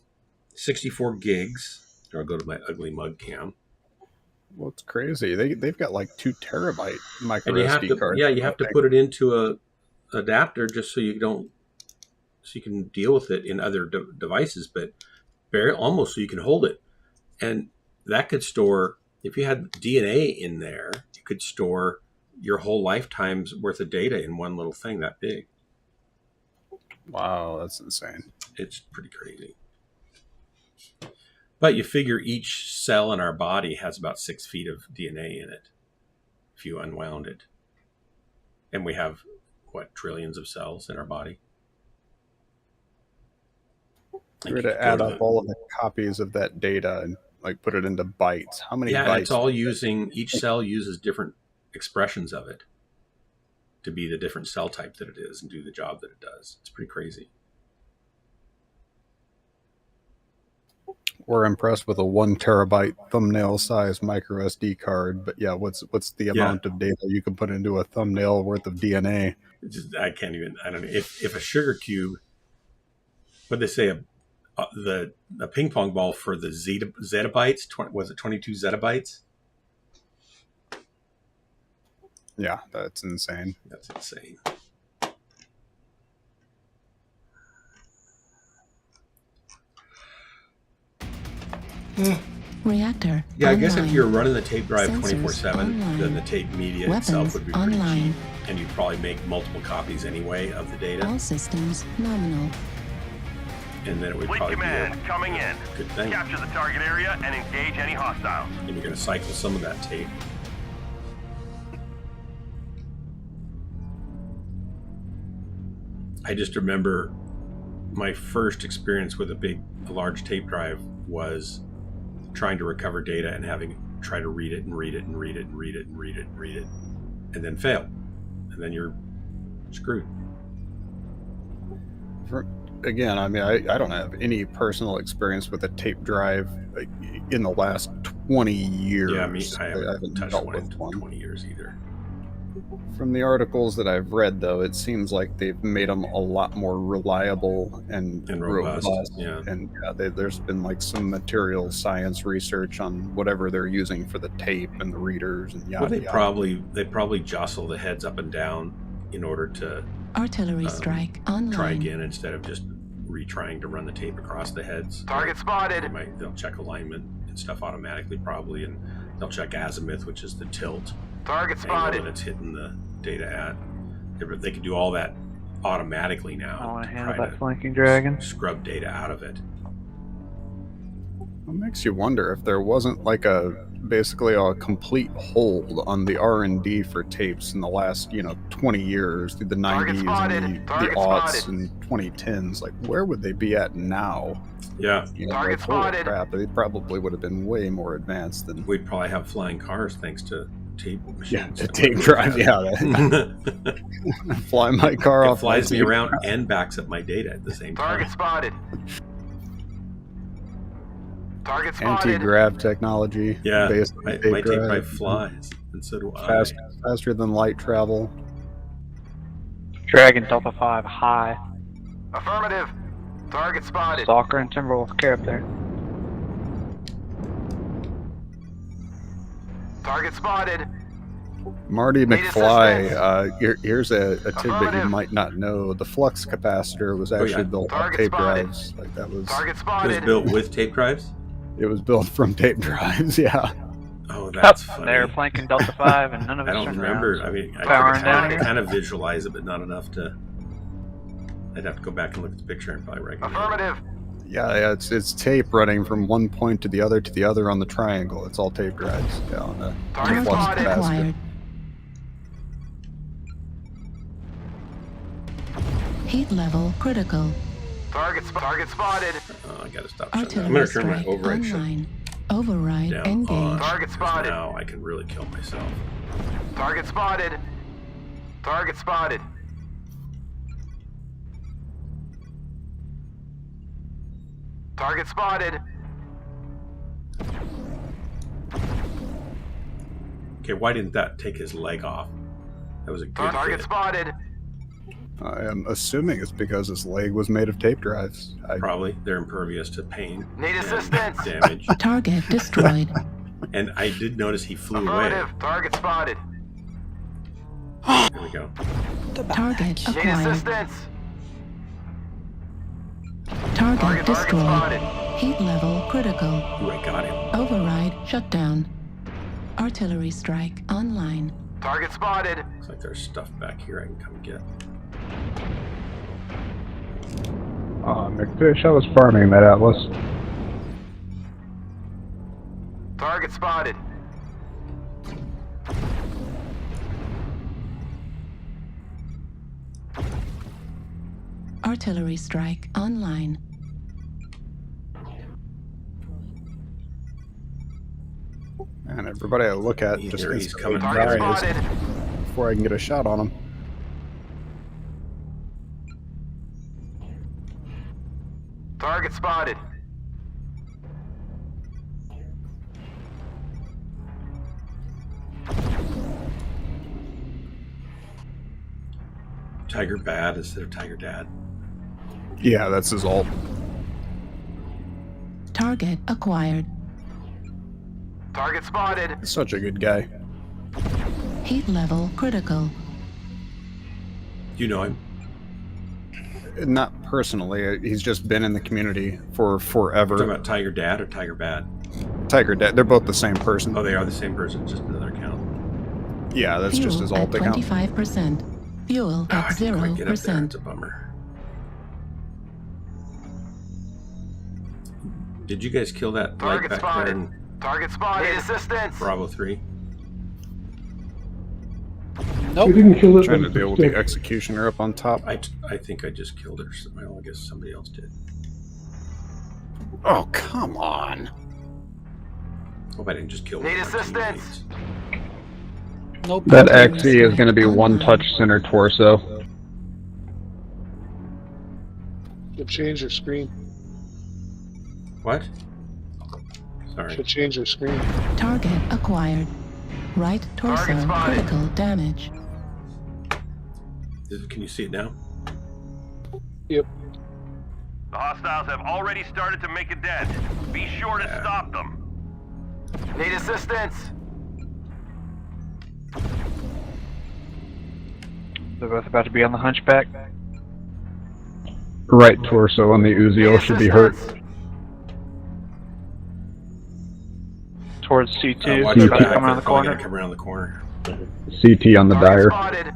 64 gigs. Or I'll go to my ugly mug cam. Well, it's crazy. They've got like 2 terabyte micro SD cards. Yeah, you have to put it into a adapter just so you can deal with it in other devices, but almost so you can hold it. And that could store, if you had DNA in there, you could store your whole lifetime's worth of data in one little thing that big. Wow, that's insane. It's pretty crazy. But you figure each cell in our body has about 6 feet of DNA in it, if you unwound it. And we have, trillions of cells in our body? We're going to add up all of the copies of that data and put it into bytes. How many bytes? Yeah, it's all each cell uses different expressions of it to be the different cell type that it is and do the job that it does. It's pretty crazy. We're impressed with a 1 terabyte thumbnail size micro SD card, but yeah, what's the amount of data you can put into a thumbnail worth of DNA? I don't know. If a sugar cube, what they say, a ping pong ball for the zettabytes, was it 22 zettabytes? Yeah, that's insane. That's insane. Reactor Yeah, I guess if online. you're running the tape drive Sensors 24/7, online. then the tape media Weapons itself would be pretty online. cheap, and you'd probably make multiple copies anyway of the data, All systems nominal. and then it would Fleet probably command, be coming in. a good thing. Capture the target area and engage any hostiles. And you're going to cycle some of that tape. I just remember my first experience with a large tape drive was trying to recover data and try to read it and read it and read it and read it and read it and read it, and then fail, and then you're screwed. Again, I mean, I don't have any personal experience with a tape drive in the last 20 years. Yeah, I haven't touched dealt one in with one. 20 years either. From the articles that I've read, though, it seems like they've made them a lot more reliable and robust. Yeah. And there's been like some material science research on whatever they're using for the tape and the readers and yada Well, yada. they probably jostle the heads up and down in order to Artillery strike online. try again instead of just retrying to run the tape across the heads. Target spotted. They'll check alignment and stuff automatically probably, and they'll check azimuth, which is the tilt Target angle spotted. that it's hitting the data at. They can do all that automatically now. I want to to handle try that flanking dragon. Scrub data out of it. It makes you wonder if there wasn't like basically a complete hold on the R&D for tapes in the last 20 years, through the 90s and the aughts and 2010s. Like, where would they be at now? Yeah. Target like, holy spotted. crap, they probably would have been way more advanced than. We'd probably have flying cars thanks to tape machines. Yeah, the tape drive. Yeah, fly my car off. It flies me around and backs up my data at the same time. Target spotted. Target spotted. Anti-grav technology. Yeah, based on my tape drive flies, and so do I. Faster than light travel. Dragon Delta 5 high. Affirmative. Target spotted. Stalker and Timberwolf care up there. Target spotted. Marty Need McFly, here's a tidbit you Affirmative. might not know. The flux capacitor was actually yeah. built on Target tape spotted. drives. Like that was. Target It was spotted. built with tape drives. It was built from tape drives. Yeah. Oh, that's funny. They're flanking Delta 5 and none of I us don't turned remember. around. I mean, Powering down I here? kind of visualize it, but not enough to. I'd have to go back and look at the picture and probably recognize it. Affirmative. Yeah, it's tape running from one point to the other on the triangle. It's all tape drives. Yeah, on the Target flux spotted. capacitor. Acquired. Heat level critical. Target spotted. Oh, I gotta stop. I'm Artillery gonna turn my strike override online. Override down engaged. on. Target 'cause spotted. Now I can really kill myself. Target spotted. Target spotted. Target spotted. Okay, why didn't that take his leg off? That was a good Target hit. spotted. I am assuming it's because his leg was made of tape drives. Probably they're impervious to pain Need and assistance. damage. Target destroyed. And I did notice he flew away. Affirmative. Target spotted. There we go. Target Need acquired. assistance. Target destroyed. spotted. Heat level critical. Ooh, I got him. Override shutdown. Artillery strike online. Target spotted. Looks like there's stuff back here I can come get. McFish, I was farming that Atlas. Target spotted. Artillery strike online. And everybody I look at just Either he's instantly coming Target dies spotted. before I can get a shot on him. Target spotted. Tiger Bad instead of Tiger Dad. Yeah, that's his ult. Target acquired. Target spotted. He's such a good guy. Heat level critical. Do you know him? Not personally. He's just been in the community for forever. Talking about Tiger Dad or Tiger Bad? Tiger Dad. They're both the same person. Oh, they are the same person, just another account. Yeah, that's Fuel just his at alt account. 25%. Fuel Oh, at I didn't quite get up there. 0%. It's a bummer. Did you guys kill that light Target back spotted. there in Target spotted. Need assistance. Bravo 3? Nope. We didn't kill it. Trying to but deal with the executioner up on top. I think I just killed it. Well, I guess somebody else did. Oh, come on. Hope I didn't just kill Need one of my assistance. teammates. Nope. That XE is going to be one touch center torso. Should change your screen. What? Sorry. Should change your screen. Target acquired. Right torso Target spotted. critical damage. Can you see it now? Yep. The hostiles have already started to make a dent. Be sure to stop them. Need assistance. They're both about to be on the hunchback. Right torso on the Uziel should be hurt. Towards C2. Watch They're your about to back. come around the They're probably corner. gonna come around the corner. CT on the Target Dire. spotted.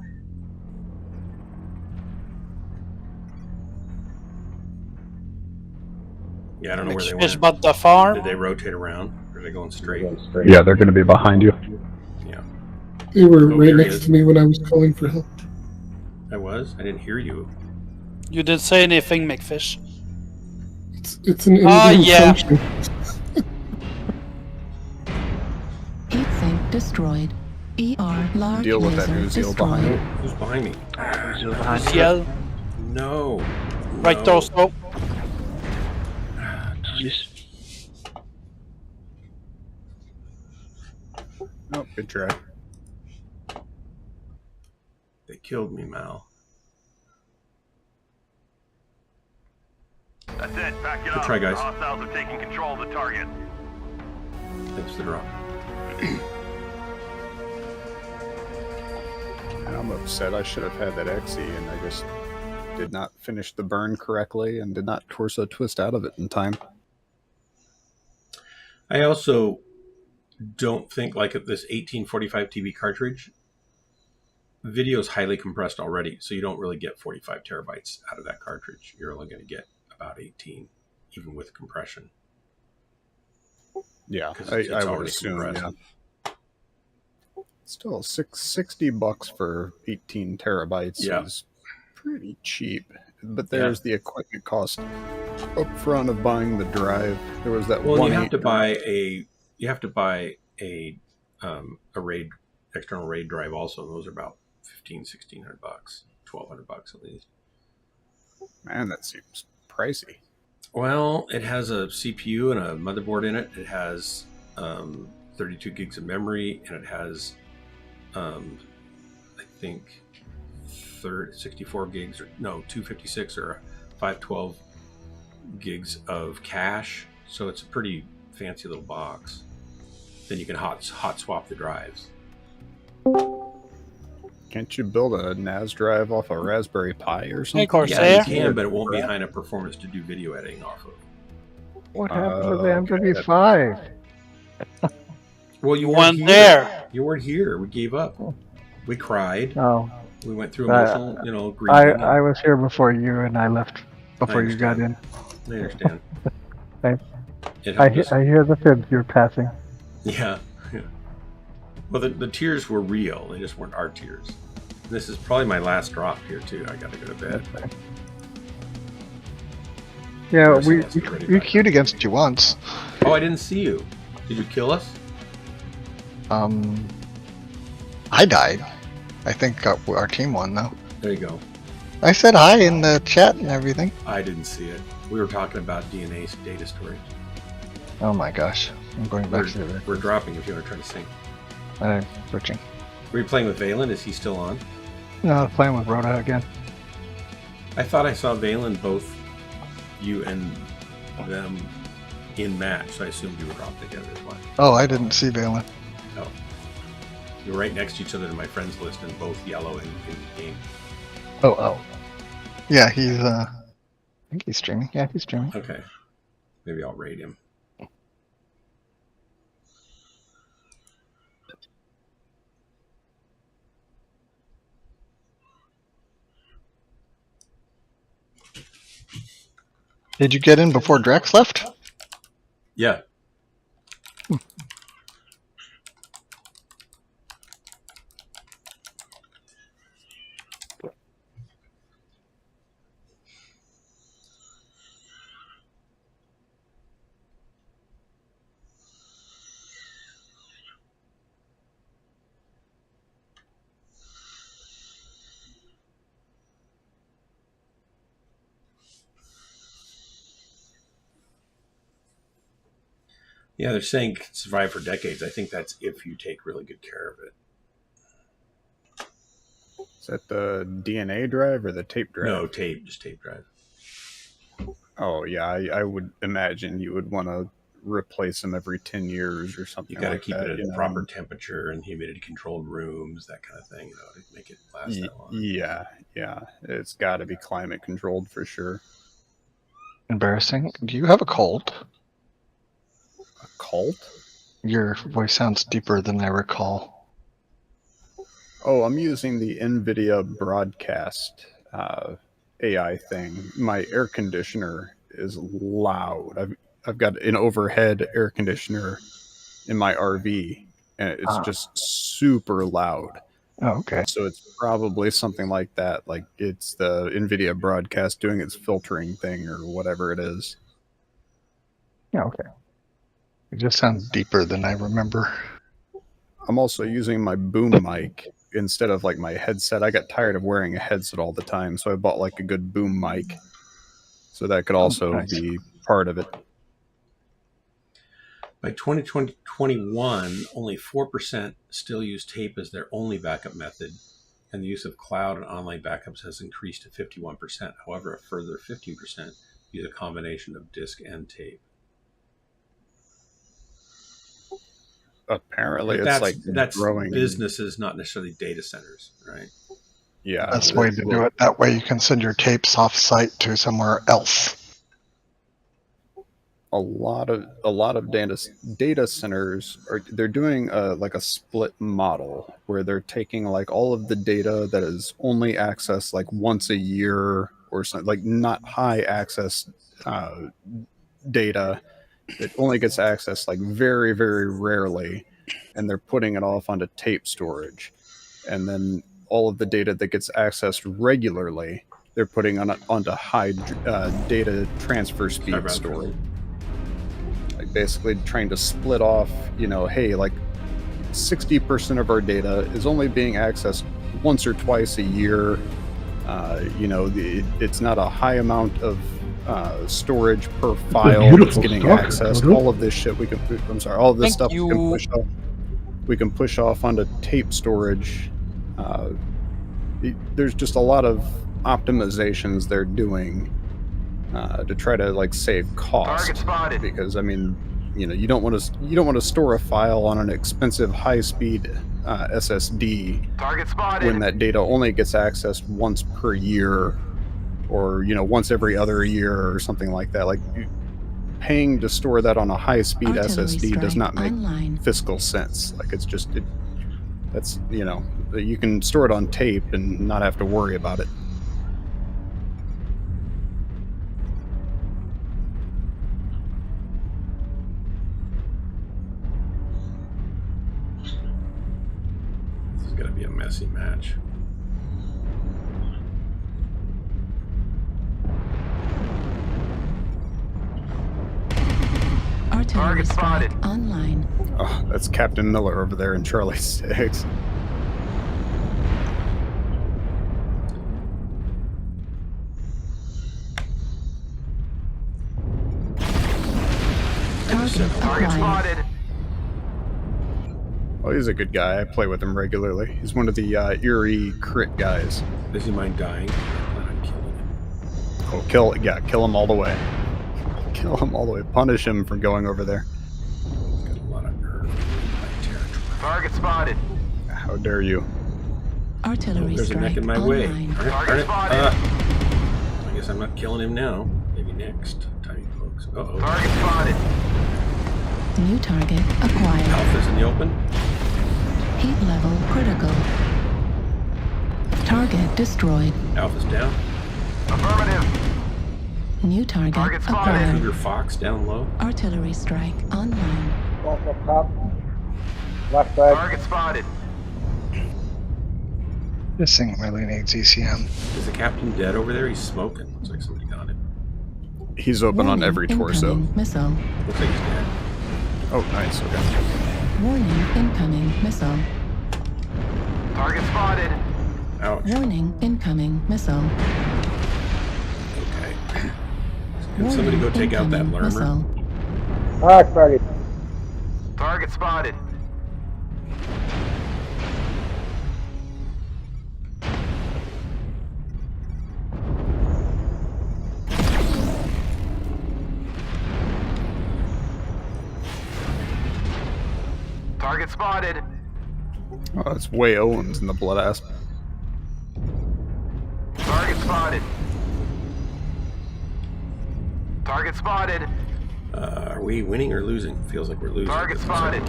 Yeah, I don't know where they Fish went. but the farm. Did they rotate around? Or are they going straight? Yeah, they're going to be behind you. Yeah. They were Oh, right there he next is. to me when I was calling for help. I was? I didn't hear you. You didn't say anything, McFish. It's an Ah, in-game yeah. function. Heatsink destroyed. ER large Deal with that laser Uziel behind destroyed. you. Who's behind me? Uziel behind you. CL. No. Right No. torso. Jeez. Oh, good try. They killed me, Mal. That's it. Back it Good up. try, guys. The hostiles are taking control of the target. Thanks for the drop. I'm upset. I should have had that XE, and I just did not finish the burn correctly and did not torso twist out of it in time. I also don't think, like, this 1845 TV cartridge, video is highly compressed already, so you don't really get 45 terabytes out of that cartridge. You're only going to get about 18, even with compression. Yeah, 'Cause I it's would already assume. compressed. Yeah. Still, $60 for 18 terabytes Yeah. is pretty cheap. But there's the equipment cost up front of buying the drive. There was that Well, one. you have to buy a RAID, external RAID drive also. And those are about $1,600, $1,200 at least. Man, that seems pricey. Well, it has a CPU and a motherboard in it. It has 32 gigs of memory, and it has, I think, 64 gigs, or no, 256 or 512 gigs of cache. So it's a pretty fancy little box. Then you can hot swap the drives. Can't you build a NAS drive off a Raspberry Pi or something? Of course, Yeah, you can, but it won't be high enough performance to do video editing off of. What happened to the okay, MW5? Well, you One weren't there. here. You weren't here. We gave up. We cried. Oh, We went through emotional, grieving. I was here before you, and I left before you got in. I understand. I It helped us. hear the fibs you're passing. Yeah. Well, the tears were real. They just weren't our tears. This is probably my last drop here too. I got to go to bed. Yeah, Mercy we must be ready we back. queued against you once. Oh, I didn't see you. Did you kill us? I died. I think our team won though. There you go. I said hi in the chat and everything. I didn't see it. We were talking about DNA data storage. Oh my gosh, I'm going back to the. We're dropping if you want to try to sing. I'm switching. Were you playing with Valen? Is he still on? No, I'm playing with Rhoda again. I thought I saw Valen, both you and them in match, so I assumed you were dropped together as well. Oh, I didn't see Valen. Oh. You're right next to each other in my friends list and both yellow in game. Oh. Yeah, he's I think he's streaming. Yeah, he's streaming. Okay. Maybe I'll raid him. Did you get in before Drex left? Yeah. Yeah, they're saying it can survive for decades. I think that's if you take really good care of it. Is that the DNA drive or the tape drive? No, tape, just tape drive. Oh, yeah, I would imagine you would want to replace them every 10 years or something. You got to like keep that, it at proper temperature and humidity controlled rooms, that kind of thing, to make it last that long. Yeah. It's got to be climate controlled for sure. Embarrassing. Do you have a cold? A cult? Your voice sounds deeper than I recall. Oh, I'm using the NVIDIA broadcast AI thing. My air conditioner is loud. I've got an overhead air conditioner in my RV, and it's just super loud. Oh, okay. So it's probably something like that. Like it's the NVIDIA broadcast doing its filtering thing or whatever it is. Yeah, okay. It just sounds deeper than I remember. I'm also using my boom mic instead of like my headset. I got tired of wearing a headset all the time, so I bought like a good boom mic. So that could also be part of it. By 2021, only 4% still use tape as their only backup method, and the use of cloud and online backups has increased to 51%. However, a further 15% use a combination of disk and tape. Apparently, it's like that's growing. Businesses, not necessarily data centers, right? Yeah, that's the way to do it. That way, you can send your tapes off-site to somewhere else. A lot of data centers they're doing like a split model where they're taking like all of the data that is only accessed like once a year or something, like not high access data that only gets accessed like very, very rarely, and they're putting it off onto tape storage. And then all of the data that gets accessed regularly, they're putting onto high data transfer speed storage. Like basically trying to split off, hey, like 60% of our data is only being accessed once or twice a year. It's not a high amount of storage per file that's getting accessed. All of this shit all of this stuff we can push off onto tape storage. There's just a lot of optimizations they're doing to try to like save cost. Because I mean, you don't want to store a file on an expensive high-speed SSD when that data only gets accessed once per year, or once every other year or something like that. Like paying to store that on a high-speed SSD does not make fiscal sense. Like it's just that's you can store it on tape and not have to worry about it. This is gonna be a messy match. Artillery strike online. Oh, that's Captain Miller over there in Charlie 6. Target spotted. Oh, he's a good guy. I play with him regularly. He's one of the Eerie crit guys. Does he mind dying? I'm killing him. Oh, kill him all the way. Kill him all the way. Punish him for going over there. He's got a lot of nerve. Target spotted. How dare you? Artillery there's a mech in my way. Target spotted. I guess I'm not killing him now. Maybe next. Tiny pokes. Uh-oh. Target spotted. New target acquired. Alpha's in the open. Heat level critical. Target destroyed. Alpha's down. Affirmative. New target acquired. Cougar Fox down low. Artillery strike online. Off up top. Left side. Target spotted. This thing really needs ECM. Is the captain dead over there? He's smoking. Looks like somebody got him. He's open on every torso. Missile. Looks like he's dead. Oh, nice. Okay. Warning, incoming missile. Target spotted. Ouch. Warning, incoming missile. Okay. Can somebody go take out that lermer? Alright, target. Target spotted. Target spotted. Oh, that's way Owens in the blood asp. Target spotted. Target spotted. Are we winning or losing? Feels like we're losing. Target spotted.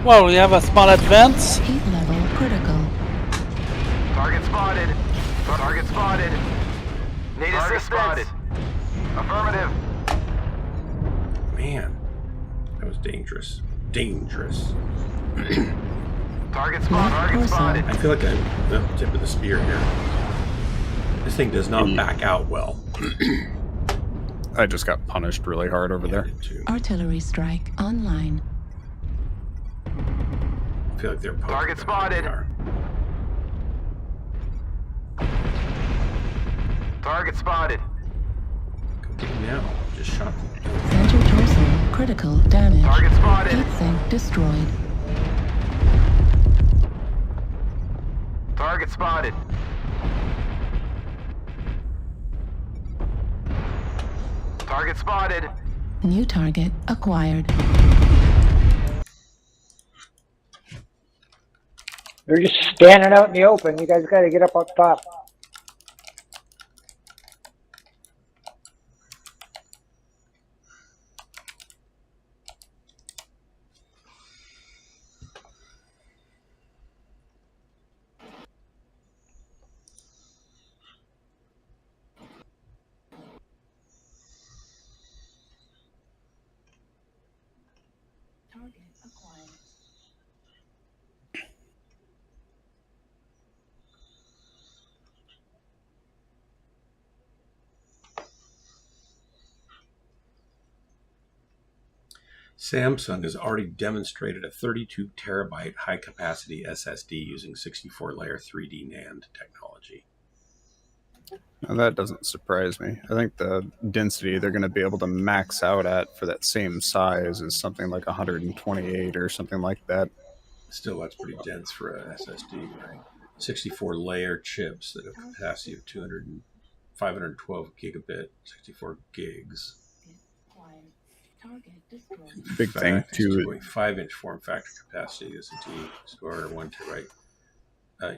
Well, we have a small advance. Heat level critical. Target spotted. Target spotted. Need assistance. Spotted. Affirmative. Man, that was dangerous. Dangerous. Target spotted. Target spotted. I feel like I'm the tip of the spear here. This thing does not back out well. I just got punished really hard over there. Artillery strike online. I feel like they're target spotted. Target spotted. Go get him now. Just shot him. Center torso critical damage. Target spotted. Heat sink destroyed. Target spotted. Target spotted. New target acquired. They're just standing out in the open. You guys gotta get up top. Samsung has already demonstrated a 32 terabyte high capacity SSD using 64 layer 3D NAND technology. Now that doesn't surprise me. I think the density they're going to be able to max out at for that same size is something like 128 or something like that. Still, that's pretty dense for a SSD, right? 64 layer chips that have a capacity of 512 gigabit, 64 gigs. Big thing too. 2.5-inch form factor capacity SSD store 1 terabyte.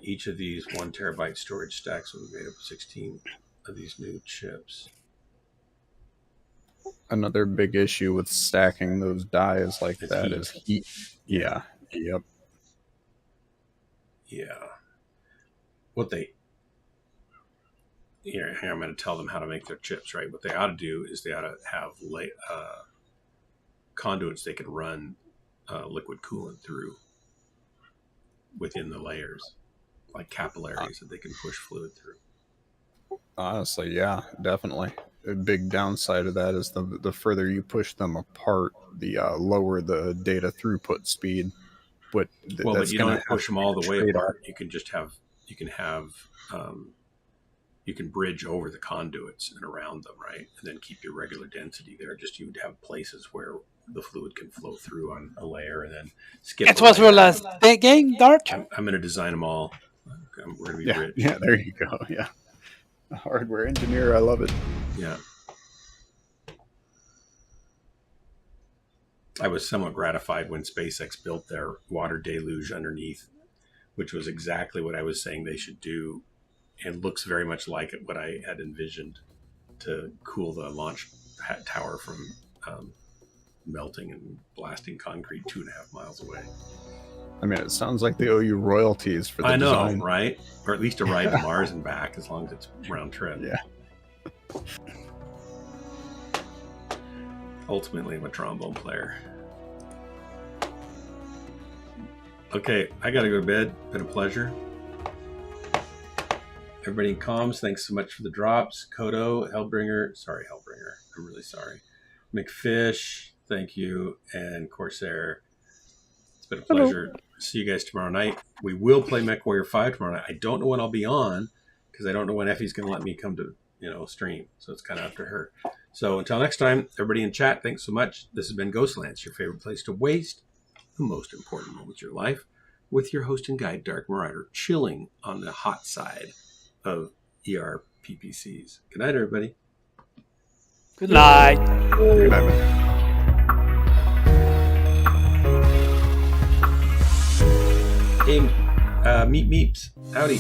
Each of these 1 terabyte storage stacks will be made up of 16 of these new chips. Another big issue with stacking those dies like that is heat. Yeah. Yep. Yeah. What they... Here, I'm going to tell them how to make their chips, right? What they ought to do is they ought to have conduits they can run liquid coolant through within the layers, like capillaries that they can push fluid through. Honestly, yeah, definitely. A big downside of that is the further you push them apart, the lower the data throughput speed. But you don't push them all the way apart. You can just have you can bridge over the conduits and around them, right? And then keep your regular density there. Just you would have places where the fluid can flow through on a layer and then skip. It was your last game, Dart. I'm going to design them all. We're going to be rich. Yeah, there you go. Yeah. A hardware engineer. I love it. Yeah. I was somewhat gratified when SpaceX built their water deluge underneath, which was exactly what I was saying they should do. And looks very much like what I had envisioned to cool the launch tower from melting and blasting concrete 2.5 miles away. I mean, it sounds like they owe you royalties for the I know, design. right? Or at least a ride to Mars and back, as long as it's round trip. Yeah. Ultimately, I'm a trombone player. Okay, I gotta go to bed. Been a pleasure. Everybody in comms, thanks so much for the drops. Kodo, Hellbringer, sorry, Hellbringer. I'm really sorry. McFish, thank you. And Corsair, it's been a pleasure. Hello. See you guys tomorrow night. We will play Mechwarrior 5 tomorrow night. I don't know when I'll be on because I don't know when Effie's going to let me come to, stream. So it's kind of up to her. So until next time, everybody in chat, thanks so much. This has been Ghostlands, your favorite place to waste the most important moments of your life with your host and guide, Dark Marauder, chilling on the hot side of ERPPCs. Good night, everybody. Good night. Good night, man. Hey, Meep Meeps. Howdy.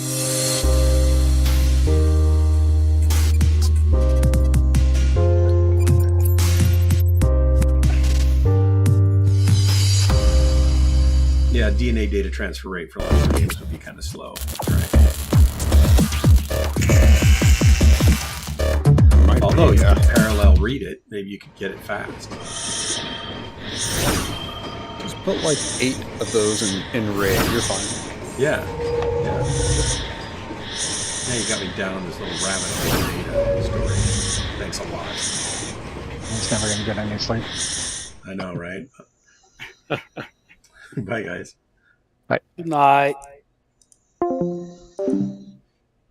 Yeah, DNA data transfer rate for lots of games would be kind of slow. Right. Although you could parallel read it, maybe you could get it fast. Just put like 8 of those in RAID, you're fine. Yeah. Now you got me down on this little rabbit hole data story. Thanks a lot. He's never going to get any sleep. I know, right? Bye, guys. Bye. Good night.